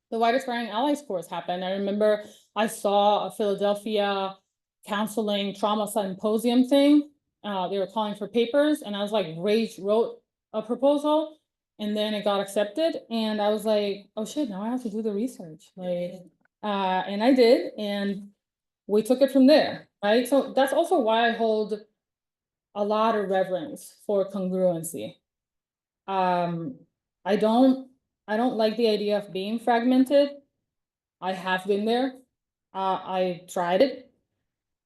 White Aspiring Allies course happened. I remember I saw a Philadelphia counseling trauma symposium thing. They were calling for papers and I was like, Rage wrote a proposal and then it got accepted. And I was like, oh shit, now I have to do the research. Like, and I did, and we took it from there, right? So that's also why I hold a lot of reverence for congruency. I don't like the idea of being fragmented. I have been there. I tried it,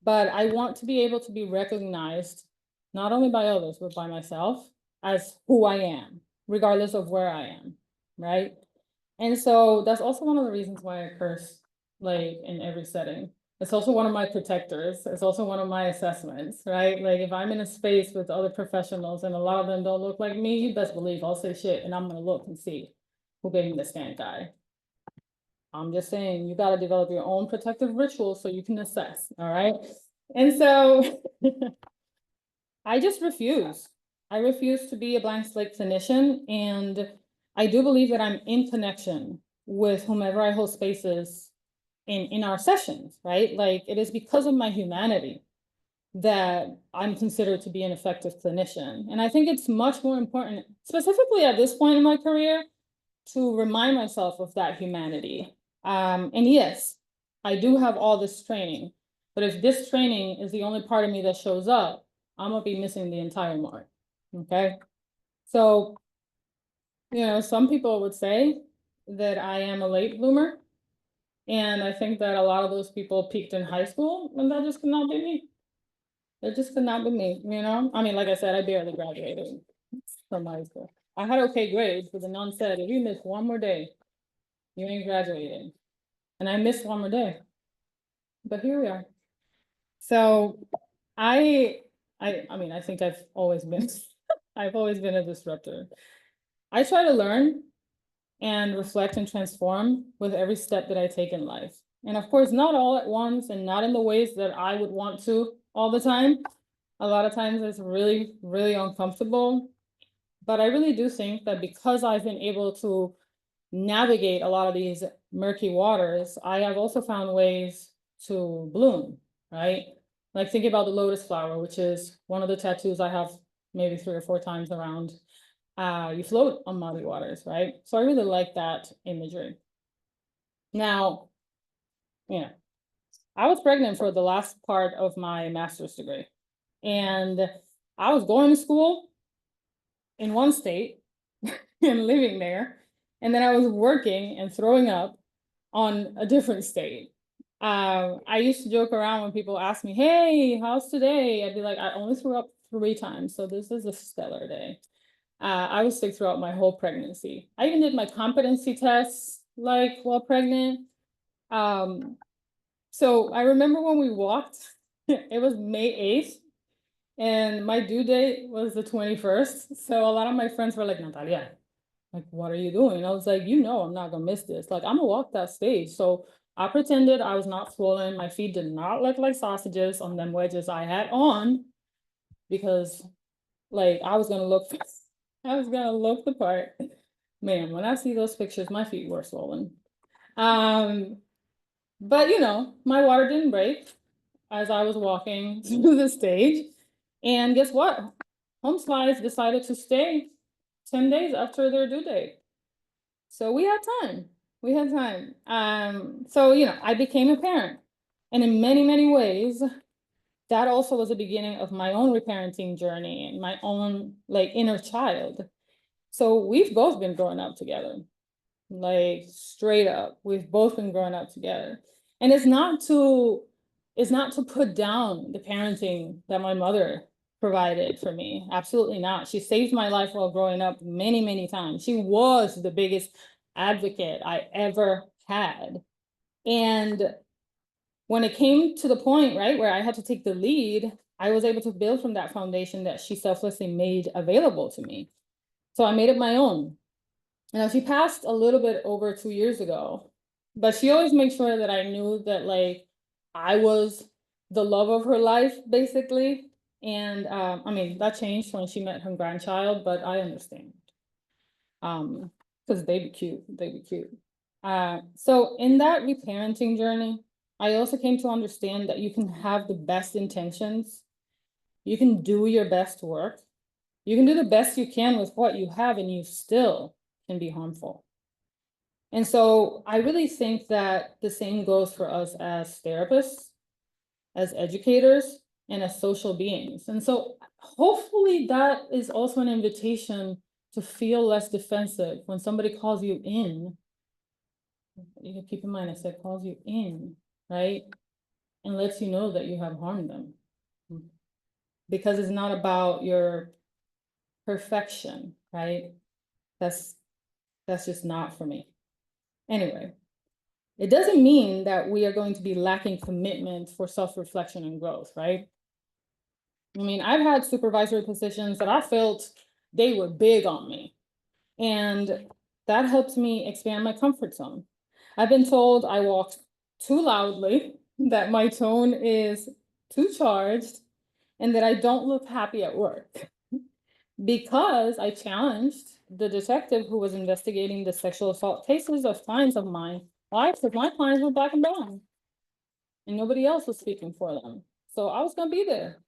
but I want to be able to be recognized, not only by others, but by myself as who I am, regardless of where I am, right? And so that's also one of the reasons why I curse, like, in every setting. It's also one of my protectors. It's also one of my assessments, right? Like if I'm in a space with other professionals and a lot of them don't look like me, you best believe I'll say shit and I'm gonna look and see who gave me the stank eye. I'm just saying, you gotta develop your own protective rituals so you can assess, all right? And so I just refuse. I refuse to be a blank slate clinician, and I do believe that I'm in connection with whomever I hold spaces in our sessions, right? Like it is because of my humanity that I'm considered to be an effective clinician. And I think it's much more important, specifically at this point in my career, to remind myself of that humanity. And yes, I do have all this training, but if this training is the only part of me that shows up, I'm gonna be missing the entire mark, okay? So, you know, some people would say that I am a late bloomer. And I think that a lot of those people peaked in high school, and that just could not be me. It just could not be me, you know? I mean, like I said, I barely graduated from high school. I had okay grades, but the nun said, if you miss one more day, You ain't graduated. And I missed one more day. But here we are. So I mean, I think I've always been, I've always been a disruptor. I try to learn and reflect and transform with every step that I take in life. And of course, not all at once and not in the ways that I would want to all the time. A lot of times it's really, really uncomfortable. But I really do think that because I've been able to navigate a lot of these murky waters, I have also found ways to bloom, right? Like think about the lotus flower, which is one of the tattoos I have maybe 3 or 4 times around. You float on muddy waters, right? So I really like that imagery. Now, I was pregnant for the last part of my master's degree, and I was going to school in one state and living there, and then I was working and throwing up on a different state. I used to joke around when people ask me, "Hey, how's today?" I'd be like, "I only threw up 3 times, so this is a stellar day." I was sick throughout my whole pregnancy. I even did my competency tests like while pregnant. So I remember when we walked, it was May 8th, and my due date was the 21st. So a lot of my friends were like, "Natalia, like, what are you doing?" I was like, I'm not gonna miss this. Like, I'm gonna walk that stage. So I pretended I was not swollen. My feet did not look like sausages on them wedges I had on, because like I was gonna look the part. Man, when I see those pictures, my feet were swollen. But my water didn't break as I was walking through the stage. And guess what? Home Slides decided to stay 10 days after their due date. So we had time. We had time. So I became a parent. And in many, many ways, that also was the beginning of my own reparenting journey and my own like inner child. So we've both been growing up together, like straight up. We've both been growing up together. And it's not to put down the parenting that my mother provided for me. Absolutely not. She saved my life while growing up many, many times. She was the biggest advocate I ever had. And when it came to the point, right, where I had to take the lead, I was able to build from that foundation that she selflessly made available to me. So I made it my own. Now, she passed a little bit over 2 years ago, but she always made sure that I knew that like I was the love of her life, basically. And I mean, that changed when she met her grandchild, but I understand. Because they be cute, so in that reparenting journey, I also came to understand that you can have the best intentions, you can do your best work, you can do the best you can with what you have, and you still can be harmful. And so I really think that the same goes for us as therapists, as educators, and as social beings. And so hopefully that is also an invitation to feel less defensive when somebody calls you in. You can keep in mind, I said calls you in, right? And lets you know that you have harmed them. Because it's not about your perfection, right? That's just not for me. Anyway, it doesn't mean that we are going to be lacking commitment for self-reflection and growth, right? I mean, I've had supervisory positions that I felt they were big on me, and that helped me expand my comfort zone. I've been told I walked too loudly, that my tone is too charged, and that I don't look happy at work because I challenged the detective who was investigating the sexual assault cases of clients of mine. Why? Because my clients were Black and brown, and nobody else was speaking for them. So I was gonna be there,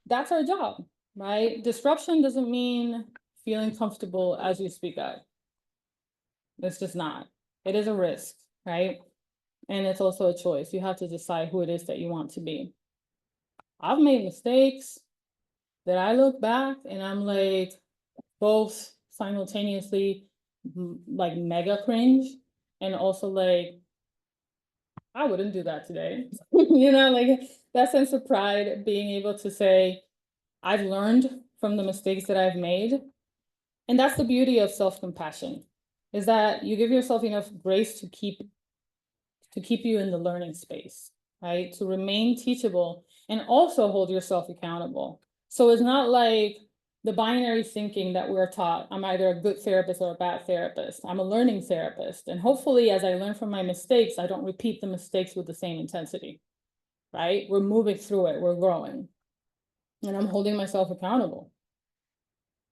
That's our job, right? Disruption doesn't mean feeling comfortable as you speak out. It's just not. It is a risk, right? And it's also a choice. You have to decide who it is that you want to be. I've made mistakes that I look back and I'm like, both simultaneously like mega cringe and also like, I wouldn't do that today. Like that sense of pride, being able to say, I've learned from the mistakes that I've made. And that's the beauty of self-compassion. is that you give yourself enough grace to keep you in the learning space, right? To remain teachable and also hold yourself accountable. So it's not like the binary thinking that we're taught. I'm either a good therapist or a bad therapist. I'm a learning therapist. And hopefully, as I learn from my mistakes, I don't repeat the mistakes with the same intensity, right? We're moving through it, we're growing. And I'm holding myself accountable.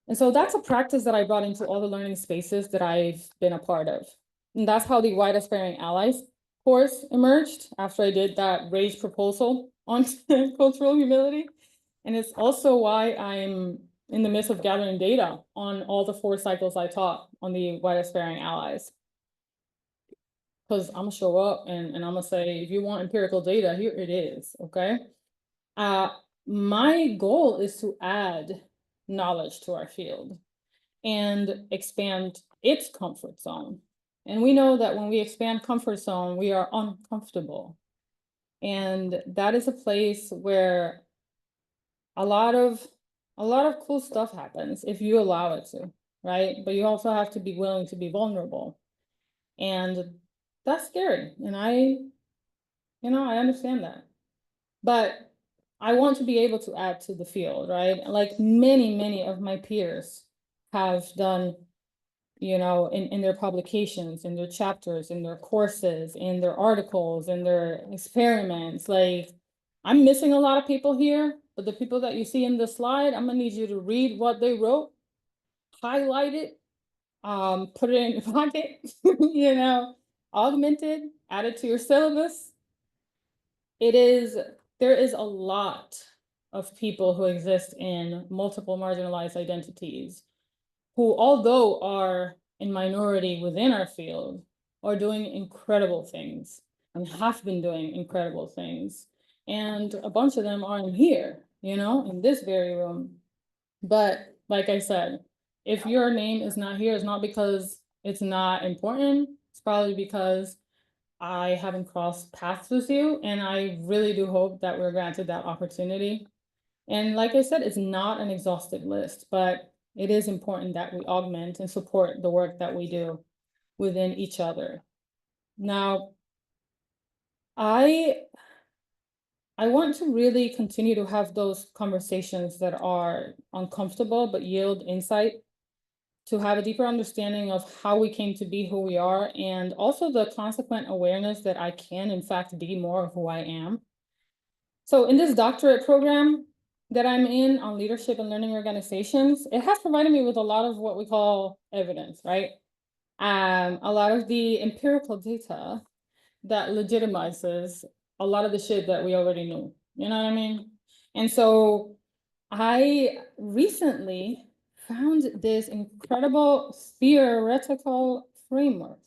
And so that's a practice that I brought into all the learning spaces that I've been a part of. And that's how the White Aspiring Allies course emerged after I did that rage proposal on cultural humility. And it's also why I'm in the midst of gathering data on all the 4 cycles I taught on the White Aspiring Allies. Because I'm gonna show up and I'm gonna say, if you want empirical data, here it is, okay? My goal is to add knowledge to our field and expand its comfort zone. And we know that when we expand comfort zone, we are uncomfortable. And that is a place where a lot of cool stuff happens if you allow it to, right? But you also have to be willing to be vulnerable. And that's scary. And I understand that. But I want to be able to add to the field, right? Like many of my peers have done, in their publications, in their chapters, in their courses, in their articles, in their experiments. Like, I'm missing a lot of people here, but the people that you see in the slide, I'm gonna need you to read what they wrote, highlight it, put it in your pocket, augment it, add it to your syllabus. There is a lot of people who exist in multiple marginalized identities who, although are in minority within our field, are doing incredible things and have been doing incredible things. And a bunch of them are in here, in this very room. But like I said, if your name is not here, it's not because it's not important. It's probably because I haven't crossed paths with you, and I really do hope that we're granted that opportunity. And like I said, it's not an exhaustive list, but it is important that we augment and support the work that we do within each other. Now, I want to really continue to have those conversations that are uncomfortable but yield insight, to have a deeper understanding of how we came to be who we are, and also the consequent awareness that I can, in fact, be more of who I am. So in this doctorate program that I'm in on leadership and learning organizations, it has provided me with a lot of what we call evidence, right? A lot of the empirical data that legitimizes a lot of the shit that we already knew, you know what I mean? And so I recently found this incredible theoretical framework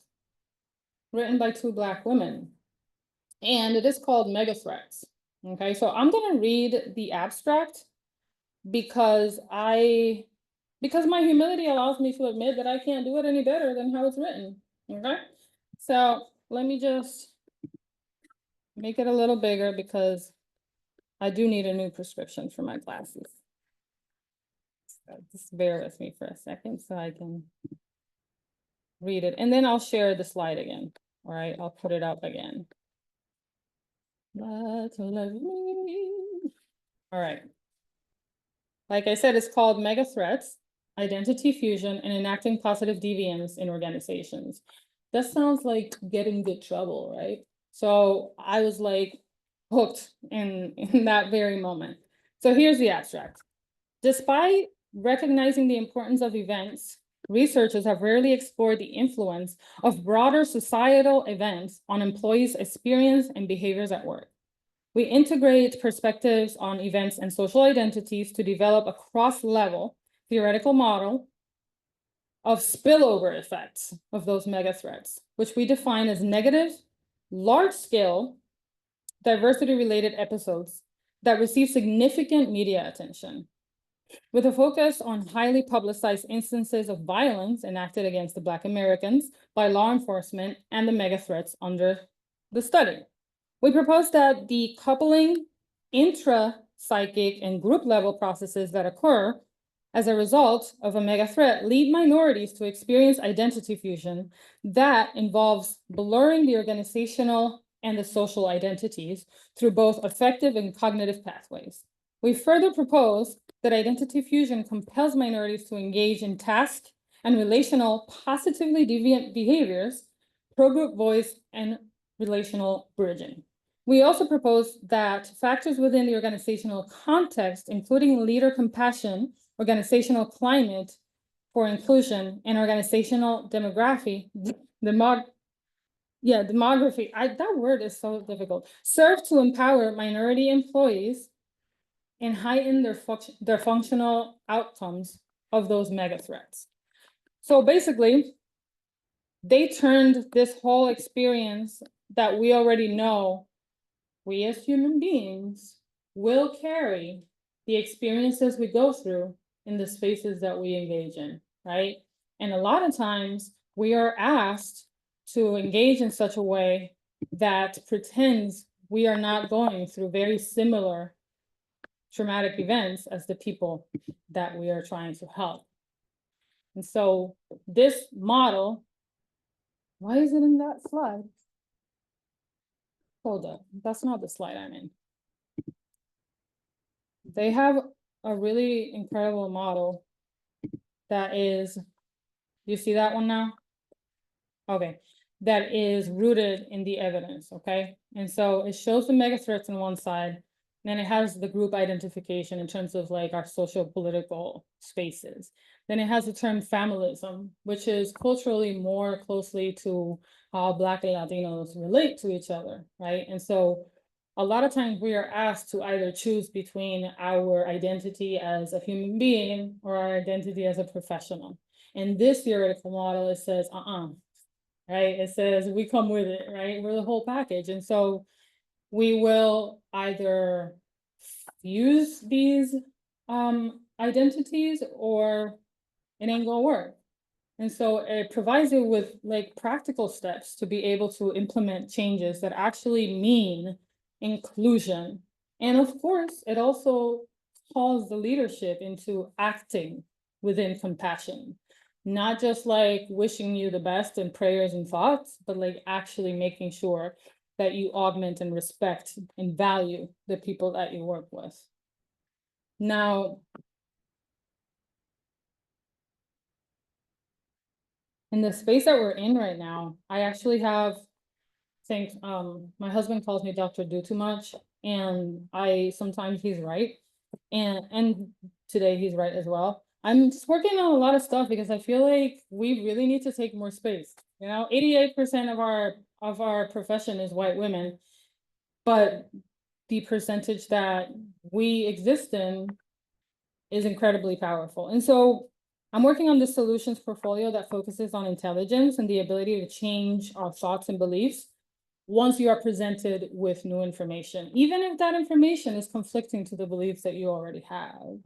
written by 2 Black women, and it is called Megathreats. Okay, so I'm gonna read the abstract because my humility allows me to admit that I can't do it any better than how it's written. Okay, so let me just make it a little bigger because I do need a new prescription for my glasses. So just bear with me for a second so I can read it, and then I'll share the slide again. All right, I'll put it up again. All right. Like I said, it's called Mega Threats, Identity Fusion, and Enacting Positive Deviance in Organizations. That sounds like getting in good trouble, right? So I was like hooked in that very moment. So here's the abstract. Despite recognizing the importance of events, researchers have rarely explored the influence of broader societal events on employees' experience and behaviors at work. We integrate perspectives on events and social identities to develop a cross-level theoretical model of spillover effects of those mega threats, which we define as negative, large-scale, diversity-related episodes that receive significant media attention, with a focus on highly publicized instances of violence enacted against the Black Americans by law enforcement and the mega threats under the study. We propose that the coupling intra-psychic and group level processes that occur as a result of a mega threat, lead minorities to experience identity fusion that involves blurring the organizational and the social identities through both affective and cognitive pathways. We further propose that identity fusion compels minorities to engage in task and relational positively deviant behaviors, pro-group voice, and relational bridging. We also propose that factors within the organizational context, including leader compassion, organizational climate for inclusion, and organizational demography, demography, that word is so difficult, serve to empower minority employees and heighten their functional outcomes of those mega threats. So basically, they turned this whole experience that we already know, we as human beings will carry the experiences we go through in the spaces that we engage in, right? And a lot of times we are asked to engage in such a way that pretends we are not going through very similar traumatic events as the people that we are trying to help. And so this model, why is it in that slide? Hold up, that's not the slide I'm in. They have a really incredible model that is, you see that one now? Okay, that is rooted in the evidence, okay? And so it shows the mega threats on one side, then it has the group identification in terms of like our social political spaces. Then it has the term familism, which is culturally more closely to how Black and Latinos relate to each other, right? And so a lot of times we are asked to either choose between our identity as a human being or our identity as a professional. In this theoretical model, it says, right? It says we come with it, right? We're the whole package. And so we will either use these identities or it ain't gonna work. And so it provides you with like practical steps to be able to implement changes that actually mean inclusion. And of course, it also calls the leadership into acting within compassion, not just like wishing you the best in prayers and thoughts, but like actually making sure that you augment and respect and value the people that you work with. Now, in the space that we're in right now, I actually have think my husband calls me Dr. Do Too Much, and sometimes he's right, and today he's right as well. I'm just working on a lot of stuff because I feel like we really need to take more space. You know, 88% of our profession is white women, but the percentage that we exist in is incredibly powerful. And so I'm working on this solutions portfolio that focuses on intelligence and the ability to change our thoughts and beliefs once you are presented with new information, even if that information is conflicting to the beliefs that you already have.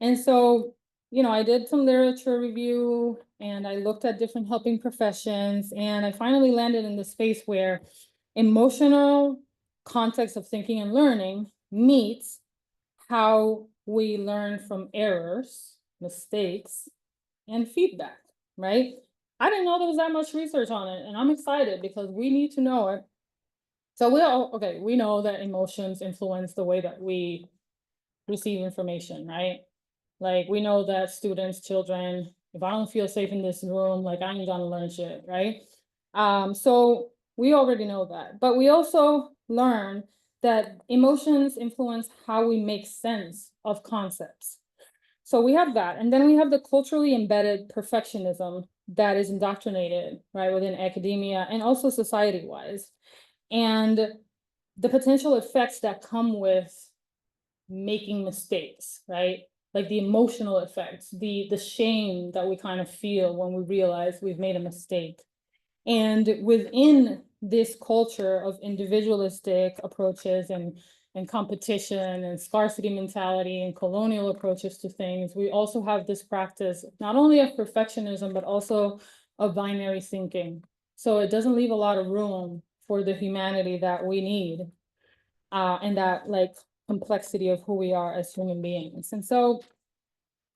And so, you know, I did some literature review and I looked at different helping professions, and I finally landed in the space where emotional context of thinking and learning meets how we learn from errors, mistakes, and feedback, right? I didn't know there was that much research on it, and I'm excited because we need to know it. So we know that emotions influence the way that we receive information, right? Like we know that students, children, if I don't feel safe in this room, like I ain't gonna learn shit, right? So we already know that, but we also learn that emotions influence how we make sense of concepts. So we have that, and then we have the culturally embedded perfectionism that is indoctrinated, right, within academia and also society-wise, and the potential effects that come with making mistakes, right? Like the emotional effects, the shame that we kind of feel when we realize we've made a mistake. And within this culture of individualistic approaches and competition and scarcity mentality and colonial approaches to things, we also have this practice, not only of perfectionism, but also of binary thinking. So it doesn't leave a lot of room for the humanity that we need, and that like complexity of who we are as human beings. And so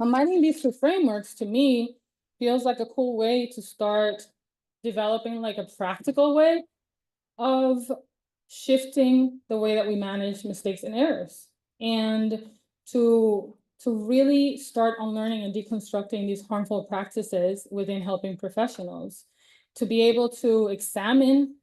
combining these two frameworks to me feels like a cool way to start developing like a practical way of shifting the way that we manage mistakes and errors, and to really start unlearning and deconstructing these harmful practices within helping professionals, to be able to examine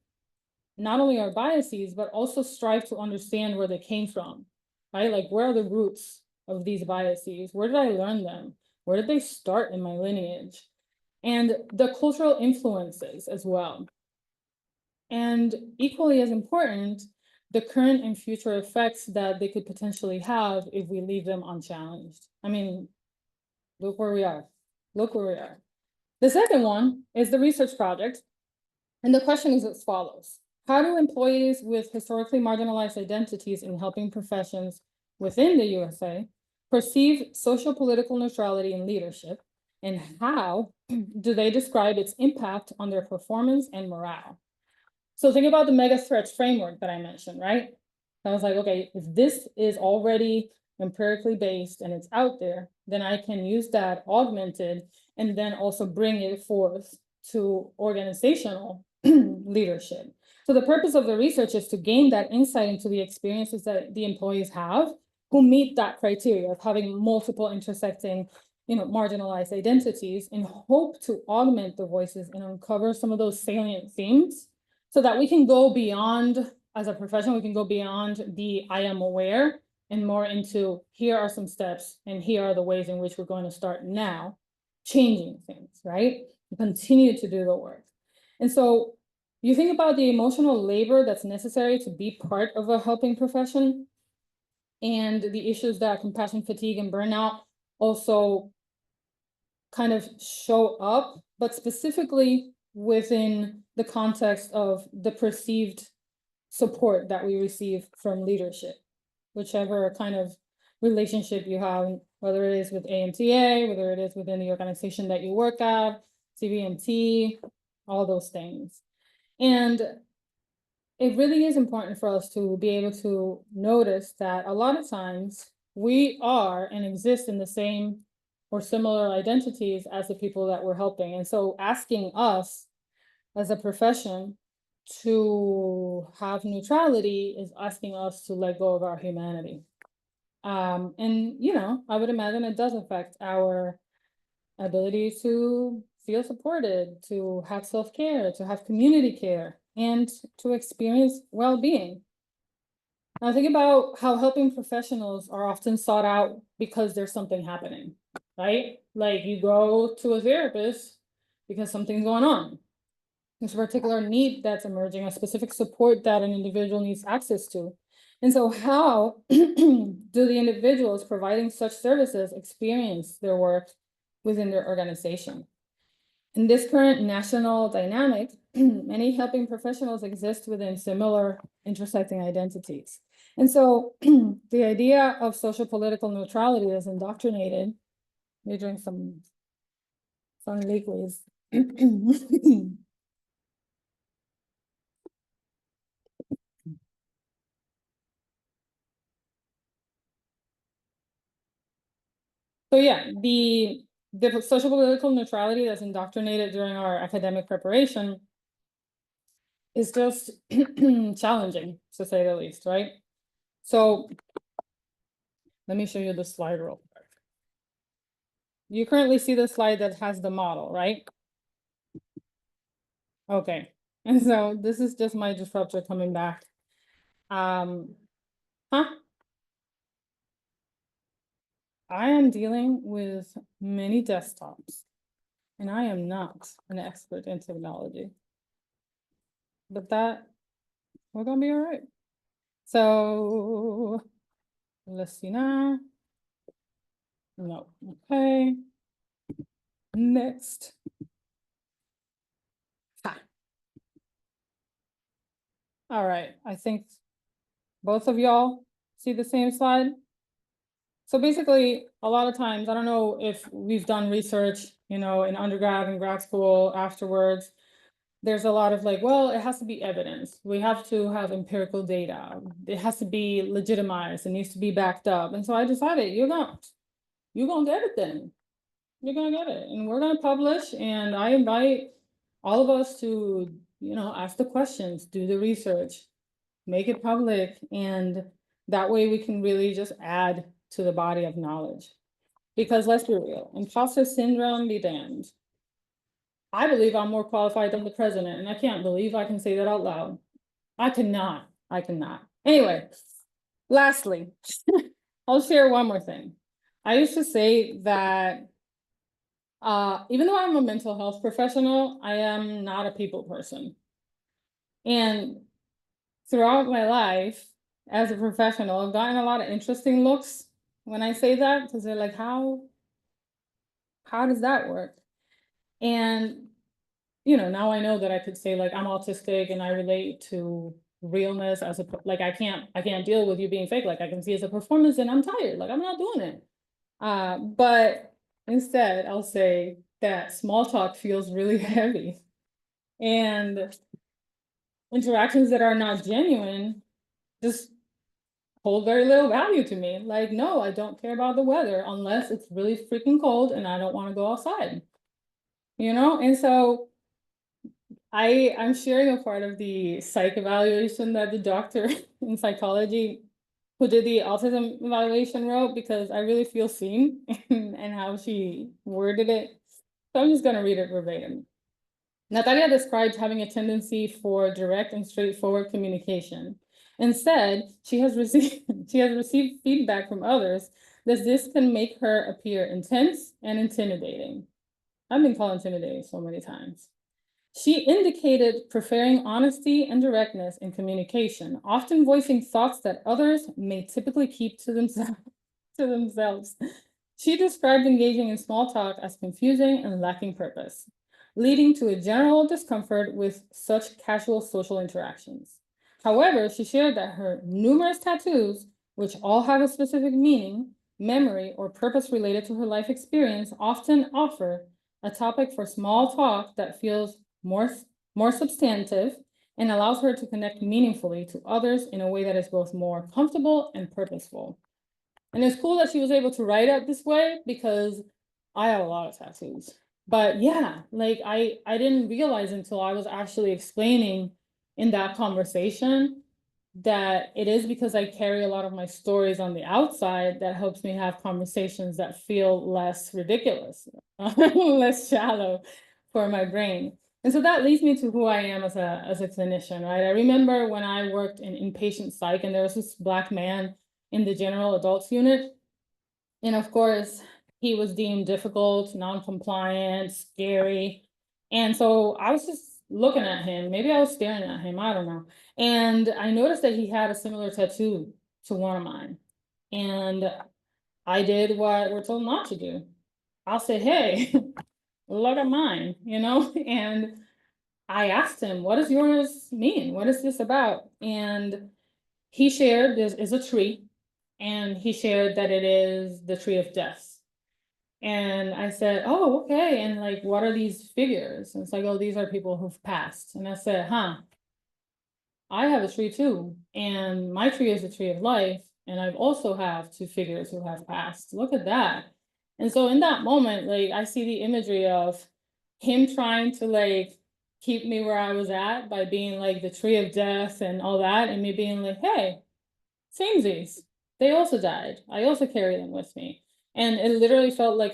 not only our biases, but also strive to understand where they came from, right? Like, where are the roots of these biases? Where did I learn them? Where did they start in my lineage? And the cultural influences as well. And equally as important, the current and future effects that they could potentially have if we leave them unchallenged. I mean, look where we are. Look where we are. The second one is the research project. And the question is as follows. How do employees with historically marginalized identities in helping professions within the USA perceive social political neutrality in leadership? And how do they describe its impact on their performance and morale? So think about the mega threats framework that I mentioned, right? I was like, okay, if this is already empirically based and it's out there, then I can use that augmented and then also bring it forth to organizational leadership. So the purpose of the research is to gain that insight into the experiences that the employees have who meet that criteria of having multiple intersecting, marginalized identities, and hope to augment the voices and uncover some of those salient themes, so that we can go beyond, as a profession, we can go beyond the I am aware and more into here are some steps and here are the ways in which we're going to start now changing things, right? We continue to do the work. And so you think about the emotional labor that's necessary to be part of a helping profession, and the issues that compassion fatigue and burnout also kind of show up, but specifically within the context of the perceived support that we receive from leadership, whichever kind of relationship you have, whether it is with AMTA, whether it is within the organization that you work at, CBMT, all those things. And it really is important for us to be able to notice that a lot of times we are and exist in the same or similar identities as the people that we're helping. And so asking us as a profession to have neutrality is asking us to let go of our humanity. And, I would imagine it does affect our ability to feel supported, to have self-care, to have community care, and to experience well-being. Now think about how helping professionals are often sought out because there's something happening, right? Like, you go to a therapist because something's going on. There's a particular need that's emerging, a specific support that an individual needs access to. And so how do the individuals providing such services experience their work within their organization? In this current national dynamic, many helping professionals exist within similar intersecting identities. And so the idea of social political neutrality is indoctrinated. Let me drink some liquids. So yeah, the social political neutrality that's indoctrinated during our academic preparation is just challenging, to say the least, right? So let me show you the slide real quick. You currently see the slide that has the model, right? Okay, and so this is just my disruptor coming back. I am dealing with many desktops, and I am not an expert in technology. But we're gonna be all right. So let's see now. No, okay. Next. All right, I think both of y'all see the same slide. So basically, a lot of times, I don't know if we've done research, in undergrad and grad school afterwards. There's a lot of like, well, it has to be evidence. We have to have empirical data. It has to be legitimized. It needs to be backed up. And so I decided, you don't. you're gonna get it then. You're gonna get it, and we're gonna publish, and I invite all of us to, ask the questions, do the research, make it public, and that way we can really just add to the body of knowledge. Because let's be real, imposter syndrome be damned. I believe I'm more qualified than the president, and I can't believe I can say that out loud. I cannot. Anyway, lastly, I'll share one more thing. I used to say that even though I'm a mental health professional, I am not a people person. And throughout my life as a professional, I've gotten a lot of interesting looks when I say that, because they're like, how does that work? And now I know that I could say, like, I'm autistic and I relate to realness as like I can't deal with you being fake. Like, I can see as a performance and I'm tired, like I'm not doing it. But instead I'll say that small talk feels really heavy, and interactions that are not genuine just hold very little value to me. Like, no, I don't care about the weather unless it's really freaking cold and I don't want to go outside, and so I'm sharing a part of the psych evaluation that the doctor in psychology who did the autism evaluation wrote, because I really feel seen and how she worded it. So I'm just going to read it verbatim. Natalia describes having a tendency for direct and straightforward communication. Instead, she has received feedback from others that this can make her appear intense and intimidating. I've been called intimidating so many times. She indicated preferring honesty and directness in communication, often voicing thoughts that others may typically keep to themselves. She described engaging in small talk as confusing and lacking purpose, leading to a general discomfort with such casual social interactions. However, she shared that her numerous tattoos, which all have a specific meaning, memory, or purpose related to her life experience, often offer a topic for small talk that feels more substantive and allows her to connect meaningfully to others in a way that is both more comfortable and purposeful. And it's cool that she was able to write it this way, because I have a lot of tattoos. But yeah, like I didn't realize until I was actually explaining in that conversation that it is because I carry a lot of my stories on the outside that helps me have conversations that feel less ridiculous, less shallow for my brain. And so that leads me to who I am as a clinician, right? I remember when I worked in inpatient psych, and there was this Black man in the general adults unit. And of course, he was deemed difficult, non-compliant, scary. And so I was just looking at him. Maybe I was staring at him, I don't know. And I noticed that he had a similar tattoo to one of mine. And I did what we're told not to do. I'll say, hey, look at mine, And I asked him, what does yours mean? What is this about? And he shared this is a tree, and he shared that it is the tree of death. And I said, oh, okay. And like, what are these figures? And it's like, oh, these are people who've passed. And I said, I have a tree too. And my tree is the tree of life. And I've also have two figures who have passed. Look at that. And so in that moment, like, I see the imagery of him trying to like keep me where I was at by being like the tree of death and all that, and me being like, hey, samesies, they also died. I also carry them with me. And it literally felt like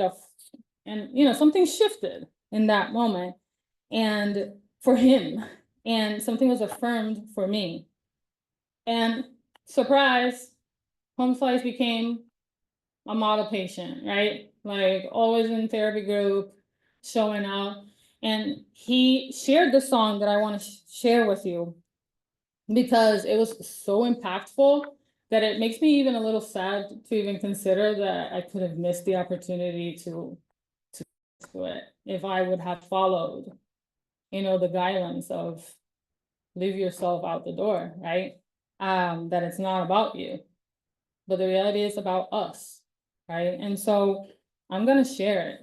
something shifted in that moment, and for him, and something was affirmed for me. And surprise, home slice became a model patient, right? Like, always in therapy group, showing up. And he shared the song that I want to share with you, because it was so impactful that it makes me even a little sad to even consider that I could have missed the opportunity to do it if I would have followed, the guidelines of leave yourself out the door, right? That it's not about you, but the reality is about us, right? And so I'm gonna share it.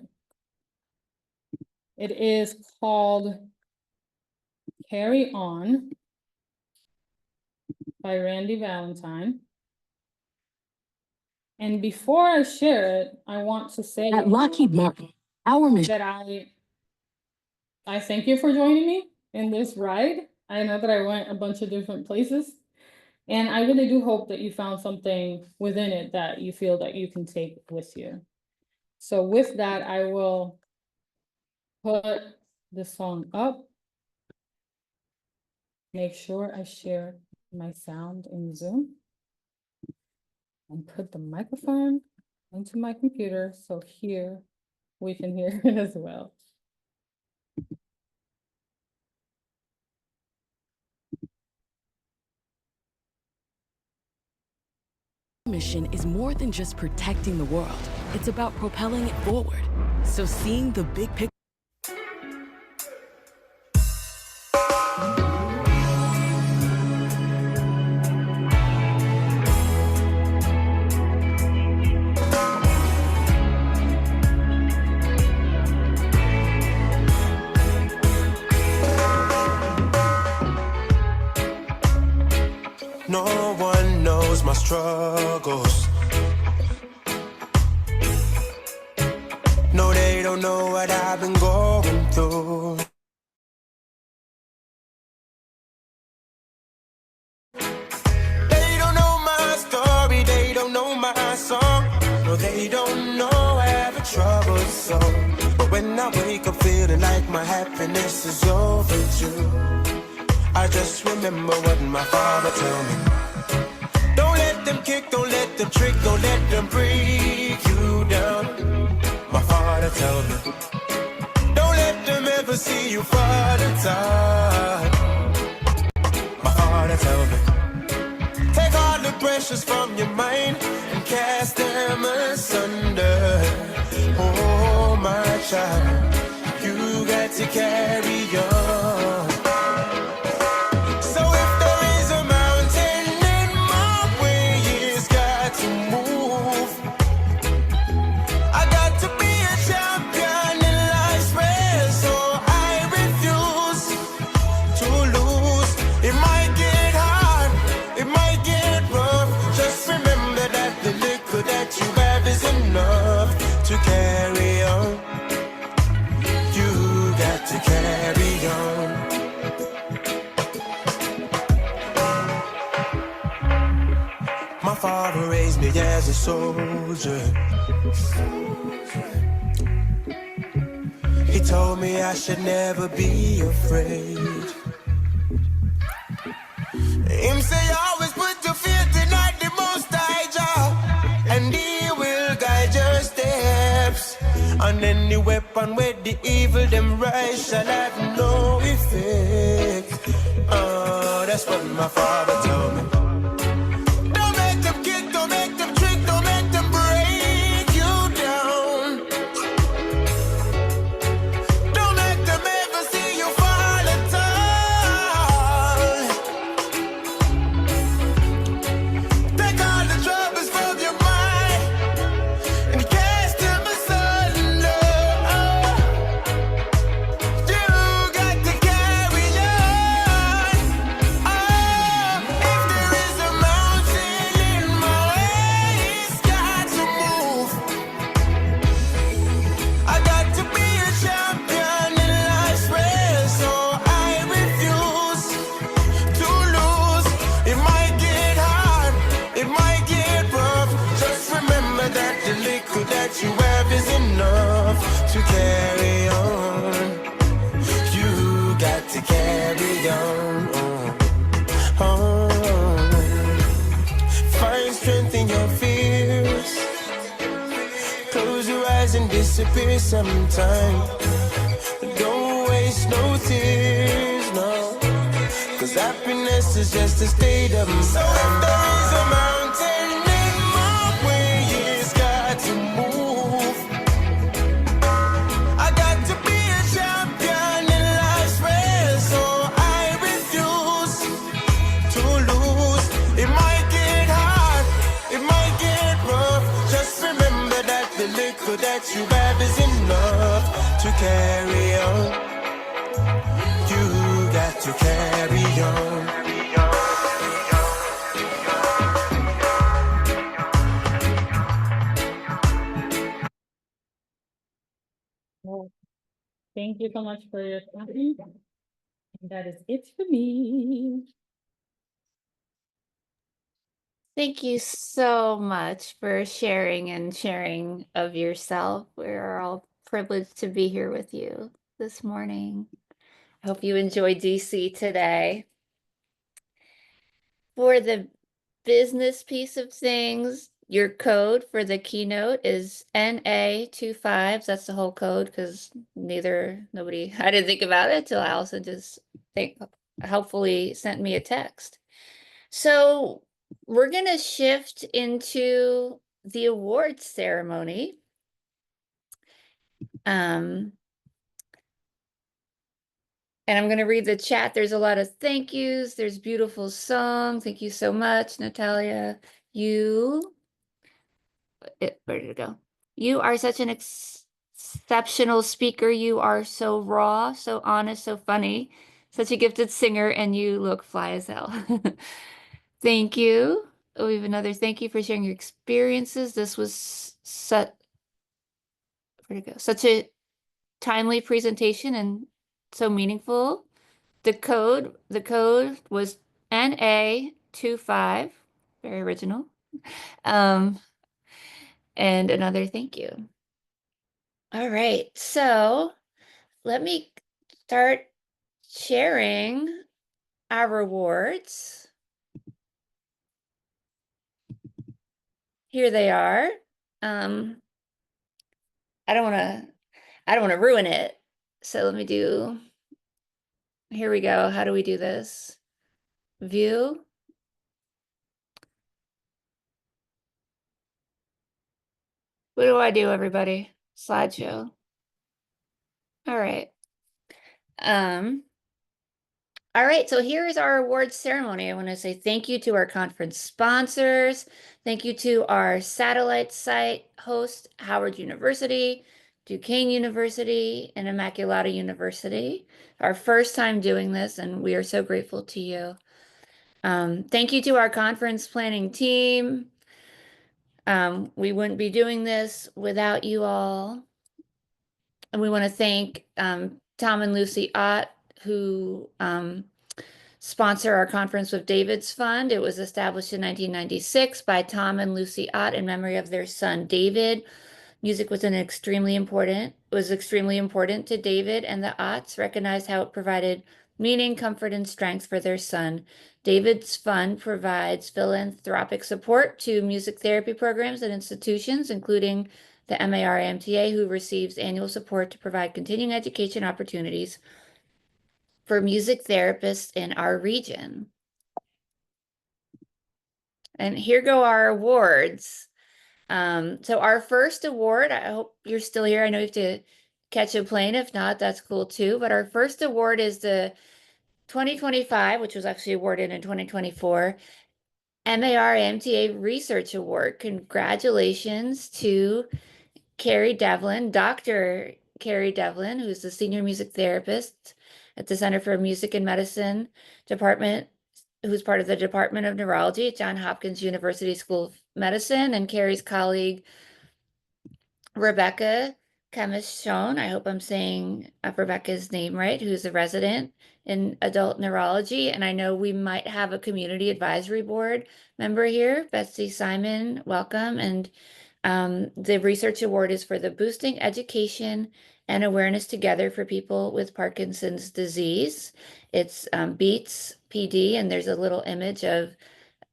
It is called Carry On by Randy Valentine. And before I share it, I want to say At Lockheed Martin, our mission. that I thank you for joining me in this ride. I know that I went a bunch of different places, and I really do hope that you found something within it that you feel that you can take with you. So with that, I will put the song up. Make sure I share my sound in Zoom. And put the microphone into my computer, so here we can hear it as well. Mission is more than just protecting the world. It's about propelling it forward. So seeing the big picture. No one knows my struggles. No, they don't know what I've been going through. They don't know my story, they don't know my song. No, they don't know every trouble song. But when I wake up feeling like my happiness is overdue, I just remember what my father told me. Don't let them kick, don't let them trick, don't let them break you down. My father told me, don't let them ever see you fall apart. My father told me, take all the pressures from your mind and cast them asunder. Oh my child, you got to carry on. To carry on, you got to carry on. My father raised me as a soldier. He told me I should never be afraid. Him say always put your faith in the Most High Jah, and He will guide your steps. And any weapon with the evil them rise shall have no effect. Oh, that's what my father told me. Don't make them kick, don't make them trick, don't make them break you down. Don't make them ever see you fall at all. Take all the troubles from your mind and cast them asunder. You got to carry on. If there is a mountain in my way, it's got to move. I got to be a champion in life's race, so I refuse to lose. It might get hard, it might get rough. Just remember that the liquid that you have is enough to carry on. You got to carry on. Find strength in your fears. Close your eyes and disappear sometime. Don't waste no tears, no. Cause happiness is just a state of mind. So if there is a mountain in my way, it's got to move. I got to be a champion in life's race, so I refuse to lose. It might get hard, it might get rough. Just remember that the liquor that you have is enough to carry on. You got to carry on. Well, thank you so much for your time. And that is it for me. Thank you so much for sharing of yourself. We're all privileged to be here with you this morning. I hope you enjoyed DC today. For the business piece of things, your code for the keynote is NA25. That's the whole code because nobody, I didn't think about it till Allison just helpfully sent me a text. So we're going to shift into the awards ceremony. And I'm going to read the chat. There's a lot of thank yous. There's beautiful song. Thank you so much, Natalia. Where did it go? You are such an exceptional speaker. You are so raw, so honest, so funny, such a gifted singer, and you look fly as hell. Thank you. Oh, we have another thank you for sharing your experiences. This was where'd it go? Such a timely presentation and so meaningful. The code was NA25, very original. And another thank you. All right, so let me start sharing our awards. Here they are. I don't want to ruin it. So let me here we go. How do we do this? View. What do I do, everybody? Slideshow. All right. All right, so here is our awards ceremony. I want to say thank you to our conference sponsors. Thank you to our satellite site host, Howard University, Duquesne University, and Immaculata University. Our first time doing this, and we are so grateful to you. Thank you to our conference planning team. We wouldn't be doing this without you all. And we want to thank Tom and Lucy Ott, who sponsor our conference with David's Fund. It was established in 1996 by Tom and Lucy Ott in memory of their son, David. Music was extremely important to David, and the Otts recognized how it provided meaning, comfort, and strength for their son. David's Fund provides philanthropic support to music therapy programs and institutions, including the MAR-MTA, who receives annual support to provide continuing education opportunities for music therapists in our region. And here go our awards. So our first award, I hope you're still here. I know you have to catch a plane. If not, that's cool too. But our first award is the 2025, which was actually awarded in 2024, MAR-MTA Research Award. Congratulations to Carrie Devlin, Dr. Carrie Devlin, who's the senior music therapist at the Center for Music and Medicine Department, who's part of the Department of Neurology at Johns Hopkins University School of Medicine, and Carrie's colleague, Rebecca Camachon, I hope I'm saying Rebecca's name right, who's a resident in adult neurology. And I know we might have a community advisory board member here, Betsy Simon, welcome. And the research award is for the Boosting Education and Awareness Together for People with Parkinson's Disease. It's Beats PD, and there's a little image of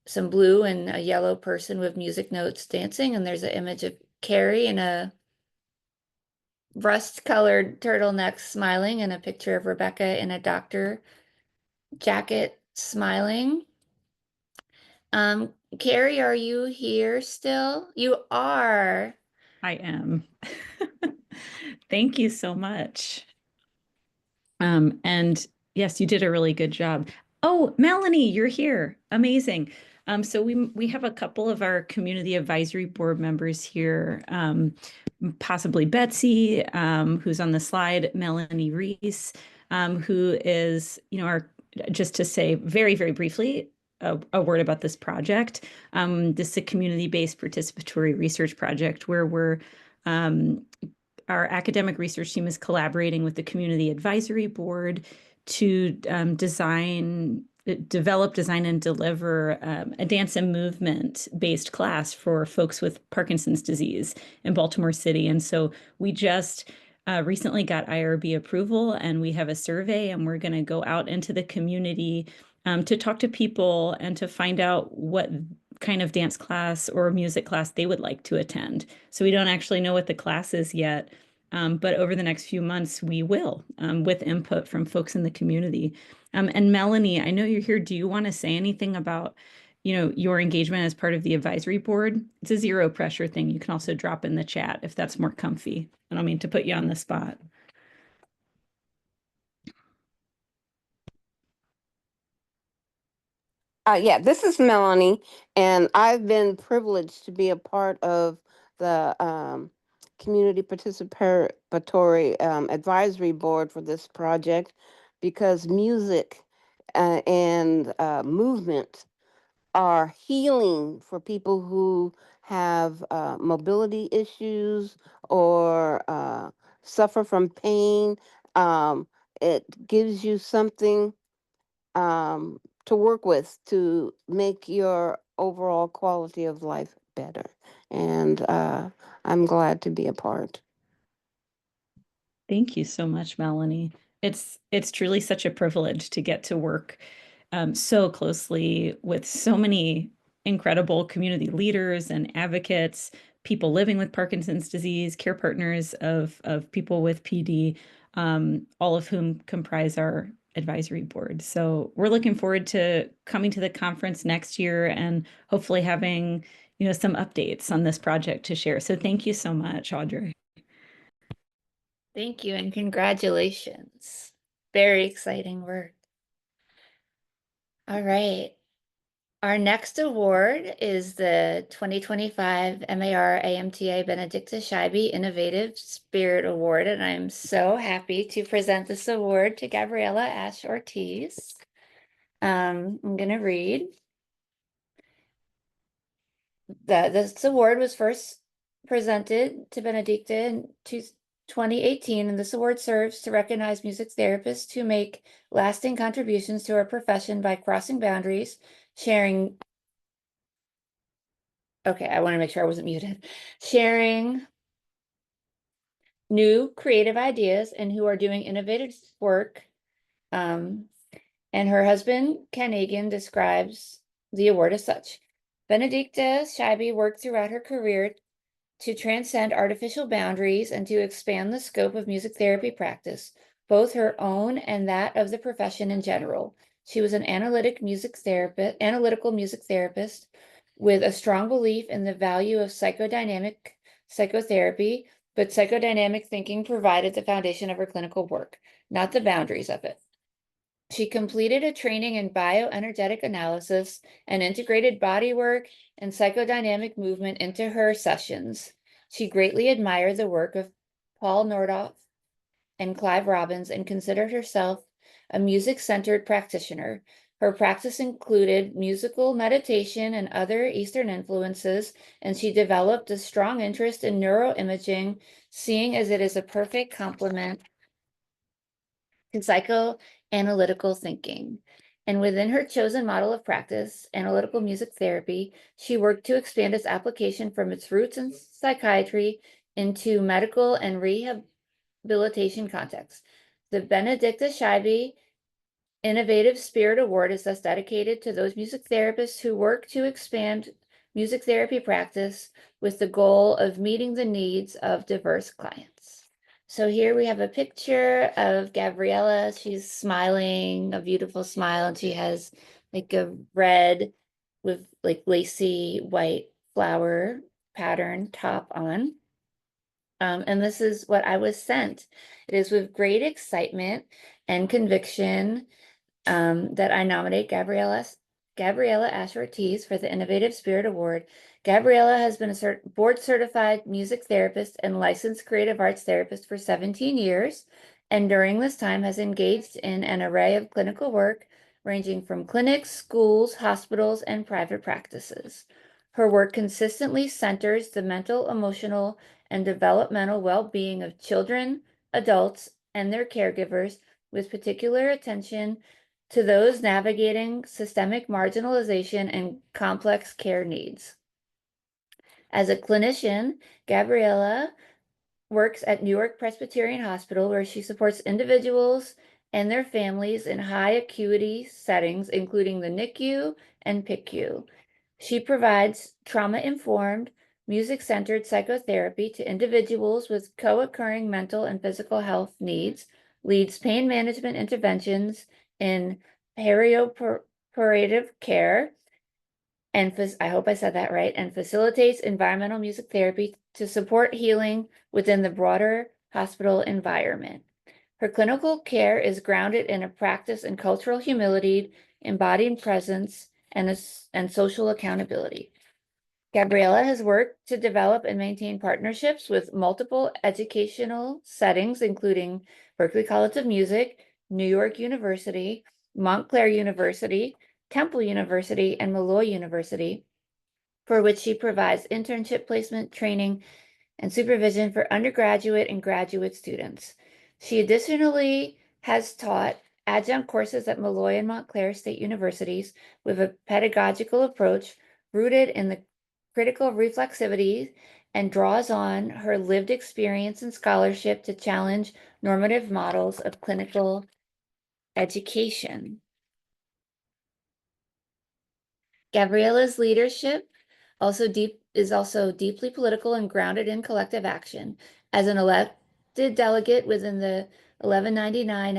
some blue and a yellow person with music notes dancing, and there's an image of Carrie in a rust-colored turtleneck smiling, and a picture of Rebecca in a doctor jacket smiling. Carrie, are you here still? You are. I am. Thank you so much. And yes, you did a really good job. Oh, Melanie, you're here. Amazing. So we have a couple of our community advisory board members here, possibly Betsy, who's on the slide, Melanie Reese, who is, just to say very, very briefly, a word about this project. This is a community-based participatory research project where we're our academic research team is collaborating with the Community Advisory Board to develop, design, and deliver a dance and movement-based class for folks with Parkinson's disease in Baltimore City. And so we just recently got IRB approval, and we have a survey, and we're going to go out into the community to talk to people and to find out what kind of dance class or music class they would like to attend. So we don't actually know what the class is yet, but over the next few months, we will, with input from folks in the community. And Melanie, I know you're here. Do you want to say anything about, your engagement as part of the advisory board? It's a zero pressure thing. You can also drop in the chat if that's more comfy. I don't mean to put you on the spot. Yeah, this is Melanie, and I've been privileged to be a part of the Community Participatory Advisory Board for this project because music and movement are healing for people who have mobility issues or suffer from pain. It gives you something to work with to make your overall quality of life better. And I'm glad to be a part. Thank you so much, Melanie. It's truly such a privilege to get to work so closely with so many incredible community leaders and advocates, people living with Parkinson's disease, care partners of people with PD, all of whom comprise our advisory board. So we're looking forward to coming to the conference next year and hopefully having, some updates on this project to share. So thank you so much, Audrey. Thank you and congratulations. Very exciting work. All right. Our next award is the 2025 MAR AMTA Benedicta Scheibe Innovative Spirit Award, and I'm so happy to present this award to Gabriela Ash Ortiz. I'm going to read. This award was first presented to Benedicta in 2018, and this award serves to recognize music therapists who make lasting contributions to our profession by crossing boundaries, sharing. Okay, I want to make sure I wasn't muted. Sharing new creative ideas and who are doing innovative work. And her husband, Ken Egan, describes the award as such. Benedicta Scheibe worked throughout her career to transcend artificial boundaries and to expand the scope of music therapy practice, both her own and that of the profession in general. She was an analytical music therapist with a strong belief in the value of psychodynamic psychotherapy, but psychodynamic thinking provided the foundation of her clinical work, not the boundaries of it. She completed a training in bioenergetic analysis and integrated body work and psychodynamic movement into her sessions. She greatly admired the work of Paul Nordoff and Clive Robbins and considered herself a music-centered practitioner. Her practice included musical meditation and other Eastern influences, and she developed a strong interest in neuroimaging, seeing as it is a perfect complement to psychoanalytical thinking. And within her chosen model of practice, analytical music therapy, she worked to expand its application from its roots in psychiatry into medical and rehabilitation contexts. The Benedicta Scheibe Innovative Spirit Award is thus dedicated to those music therapists who work to expand music therapy practice with the goal of meeting the needs of diverse clients. So here we have a picture of Gabriela. She's smiling, a beautiful smile, and she has like a red with like lacy white flower pattern top on. And this is what I was sent. It is with great excitement and conviction that I nominate Gabriela Ash Ortiz for the Innovative Spirit Award. Gabriela has been a board-certified music therapist and licensed creative arts therapist for 17 years, and during this time has engaged in an array of clinical work ranging from clinics, schools, hospitals, and private practices. Her work consistently centers the mental, emotional, and developmental well-being of children, adults, and their caregivers, with particular attention to those navigating systemic marginalization and complex care needs. As a clinician, Gabriella works at Newark Presbyterian Hospital, where she supports individuals and their families in high acuity settings, including the NICU and PICU. She provides trauma-informed, music-centered psychotherapy to individuals with co-occurring mental and physical health needs, leads pain management interventions in perioperative care, and I hope I said that right, and facilitates environmental music therapy to support healing within the broader hospital environment. Her clinical care is grounded in a practice in cultural humility, embodied presence, and social accountability. Gabriella has worked to develop and maintain partnerships with multiple educational settings, including Berklee College of Music, New York University, Montclair University, Temple University, and Malloy University, for which she provides internship placement, training, and supervision for undergraduate and graduate students. She additionally has taught adjunct courses at Malloy and Montclair State Universities with a pedagogical approach rooted in the critical reflexivity and draws on her lived experience and scholarship to challenge normative models of clinical education. Gabriella's leadership is also deeply political and grounded in collective action. As an elected delegate within the 1199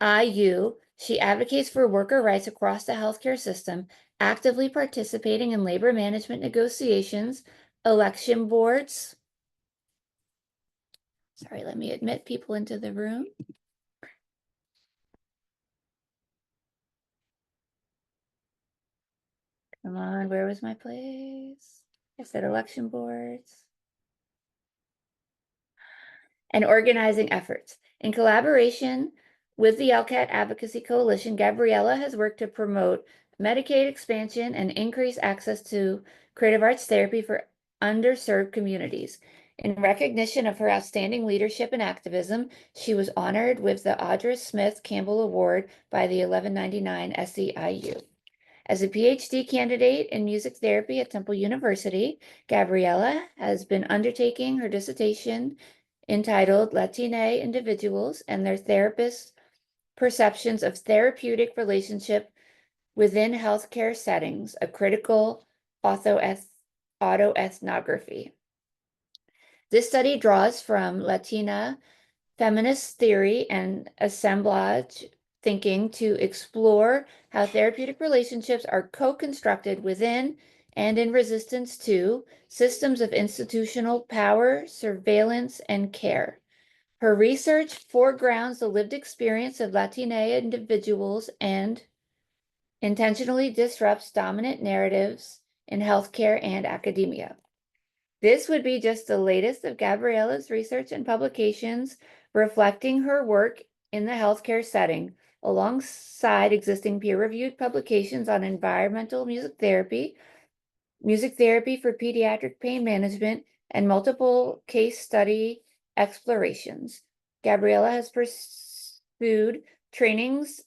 SEIU, she advocates for worker rights across the healthcare system, actively participating in labor management negotiations, election boards. Sorry, let me admit people into the room. Come on, where was my place? I said election boards. And organizing efforts. In collaboration with the LCAT Advocacy Coalition, Gabriella has worked to promote Medicaid expansion and increase access to creative arts therapy for underserved communities. In recognition of her outstanding leadership and activism, she was honored with the Audra Smith Campbell Award by the 1199 SEIU. As a PhD candidate in music therapy at Temple University, Gabriella has been undertaking her dissertation entitled Latina Individuals and Their Therapists' Perceptions of Therapeutic Relationship Within Healthcare Settings, a Critical Autoethnography. This study draws from Latina feminist theory and assemblage thinking to explore how therapeutic relationships are co-constructed within and in resistance to systems of institutional power, surveillance, and care. Her research foregrounds the lived experience of Latina individuals and intentionally disrupts dominant narratives in healthcare and academia. This would be just the latest of Gabriella's research and publications reflecting her work in the healthcare setting, alongside existing peer-reviewed publications on environmental music therapy for pediatric pain management, and multiple case study explorations. Gabriella has pursued trainings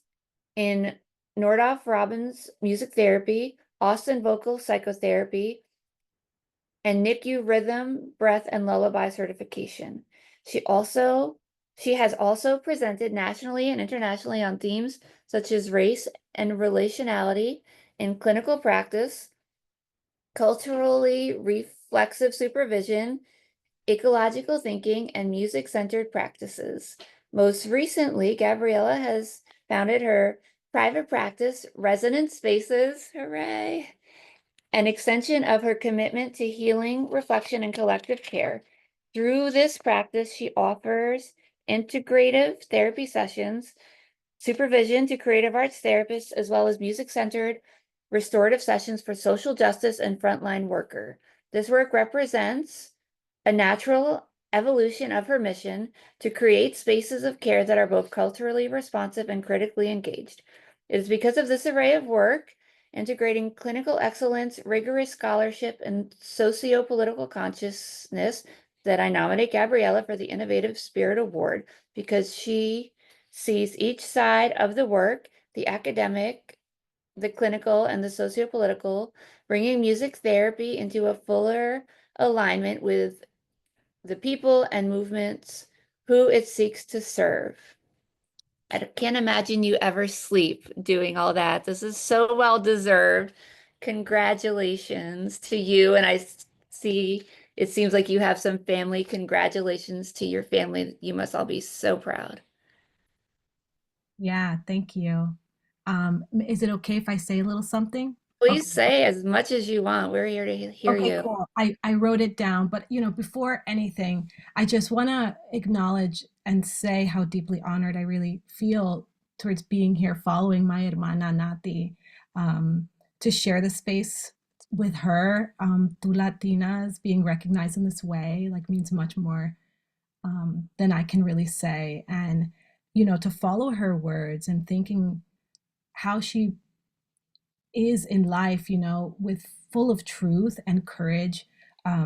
in Nordhoff Robbins music therapy, Austin vocal psychotherapy, and NICU rhythm, breath, and lullaby certification. She has also presented nationally and internationally on themes such as race and relationality in clinical practice, culturally reflexive supervision, ecological thinking, and music-centered practices. Most recently, Gabriella has founded her private practice, Resonant Spaces, hooray, an extension of her commitment to healing, reflection, and collective care. Through this practice, she offers integrative therapy sessions, supervision to creative arts therapists, as well as music-centered restorative sessions for social justice and frontline worker. This work represents a natural evolution of her mission to create spaces of care that are both culturally responsive and critically engaged. It is because of this array of work integrating clinical excellence, rigorous scholarship, and socio-political consciousness, that I nominate Gabriella for the Innovative Spirit Award because she sees each side of the work, the academic, the clinical, and the socio-political, bringing music therapy into a fuller alignment with the people and movements who it seeks to serve. I can't imagine you ever sleep doing all that. This is so well deserved. Congratulations to you. And see, it seems like you have some family. Congratulations to your family. You must all be so proud. Yeah, thank you. Is it okay if I say a little something? Please say as much as you want. We're here to hear Okay, you. cool. I wrote it down, but before anything, I just want to acknowledge and say how deeply honored I really feel towards being here following my hermana Nati, to share the space with her. Tu Latinas being recognized in this way means much more than I can really say. And, to follow her words and thinking how she is in life, with full of truth and courage.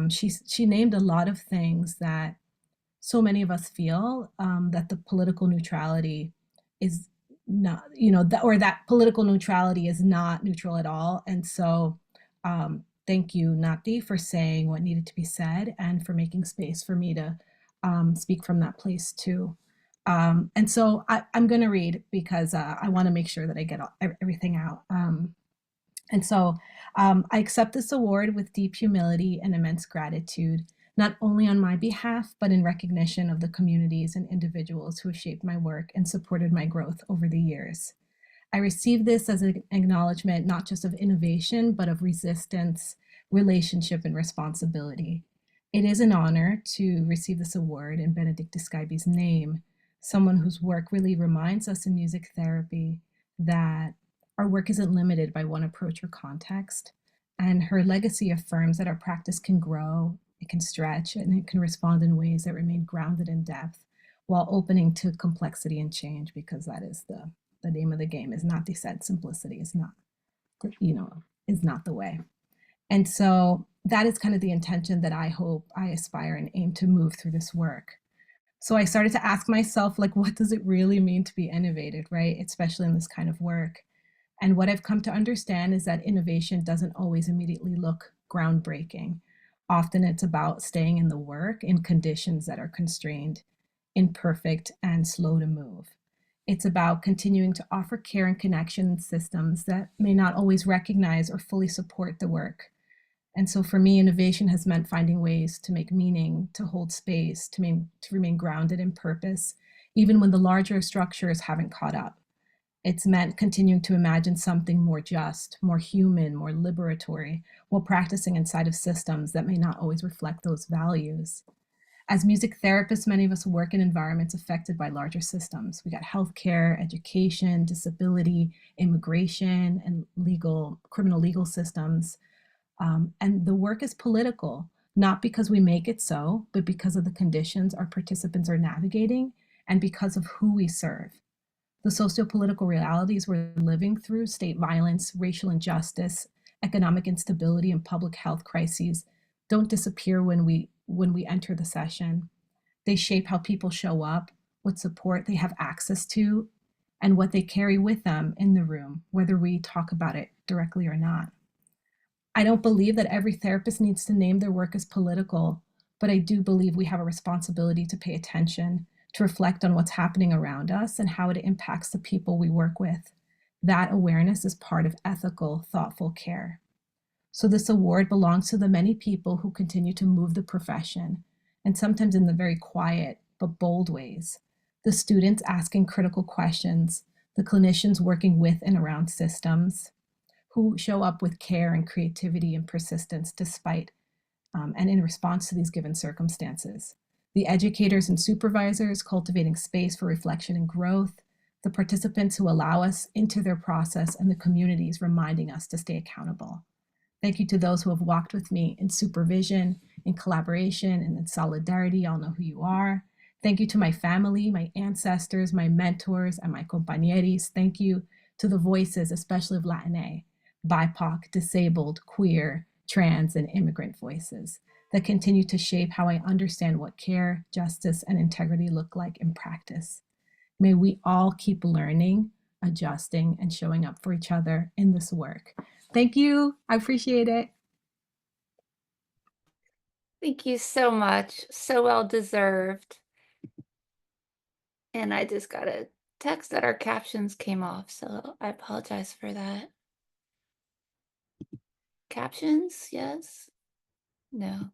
She named a lot of things that so many of us feel, that the political neutrality is not, that political neutrality is not neutral at all. And so thank you, Nati, for saying what needed to be said and for making space for me to speak from that place too. And so I'm going to read because I want to make sure that I get everything out. And so I accept this award with deep humility and immense gratitude, not only on my behalf, but in recognition of the communities and individuals who have shaped my work and supported my growth over the years. I receive this as an acknowledgement, not just of innovation, but of resistance, relationship, and responsibility. It is an honor to receive this award in Benedicta Skyby's name, someone whose work really reminds us in music therapy that our work isn't limited by one approach or context, and her legacy affirms that our practice can grow, it can stretch, and it can respond in ways that remain grounded in depth while opening to complexity and change, because that is the name of the game. Is not, they said, simplicity is not, is not the way. And so that is kind of the intention that I hope I aspire and aim to move through this work. So I started to ask myself, what does it really mean to be innovative, right? Especially in this kind of work. And what I've come to understand is that innovation doesn't always immediately look groundbreaking. Often it's about staying in the work in conditions that are constrained, imperfect, and slow to move. It's about continuing to offer care and connection in systems that may not always recognize or fully support the work. And so for me, innovation has meant finding ways to make meaning, to hold space, to remain grounded in purpose, even when the larger structures haven't caught up. It's meant continuing to imagine something more just, more human, more liberatory, while practicing inside of systems that may not always reflect those values. As music therapists, many of us work in environments affected by larger systems. We got healthcare, education, disability, immigration, and criminal legal systems. And the work is political, not because we make it so, but because of the conditions our participants are navigating and because of who we serve. The socio-political realities we're living through, state violence, racial injustice, economic instability, and public health crises, don't disappear when we enter the session. They shape how people show up, what support they have access to, and what they carry with them in the room, whether we talk about it directly or not. I don't believe that every therapist needs to name their work as political, but I do believe we have a responsibility to pay attention, to reflect on what's happening around us and how it impacts the people we work with. That awareness is part of ethical, thoughtful care. So this award belongs to the many people who continue to move the profession, and sometimes in the very quiet but bold ways. The students asking critical questions, the clinicians working with and around systems, who show up with care and creativity and persistence despite and in response to these given circumstances. The educators and supervisors cultivating space for reflection and growth, the participants who allow us into their process, and the communities reminding us to stay accountable. Thank you to those who have walked with me in supervision, in collaboration, and in solidarity. Y'all know who you are. Thank you to my family, my ancestors, my mentors, and my compañeros. Thank you to the voices, especially of Latina, BIPOC, disabled, queer, trans, and immigrant voices that continue to shape how I understand what care, justice, and integrity look like in practice. May we all keep learning, adjusting, and showing up for each other in this work. Thank you. I appreciate it. Thank you so much. So well deserved. And I just got a text that our captions came off, so I apologize for that. Captions? Yes? No.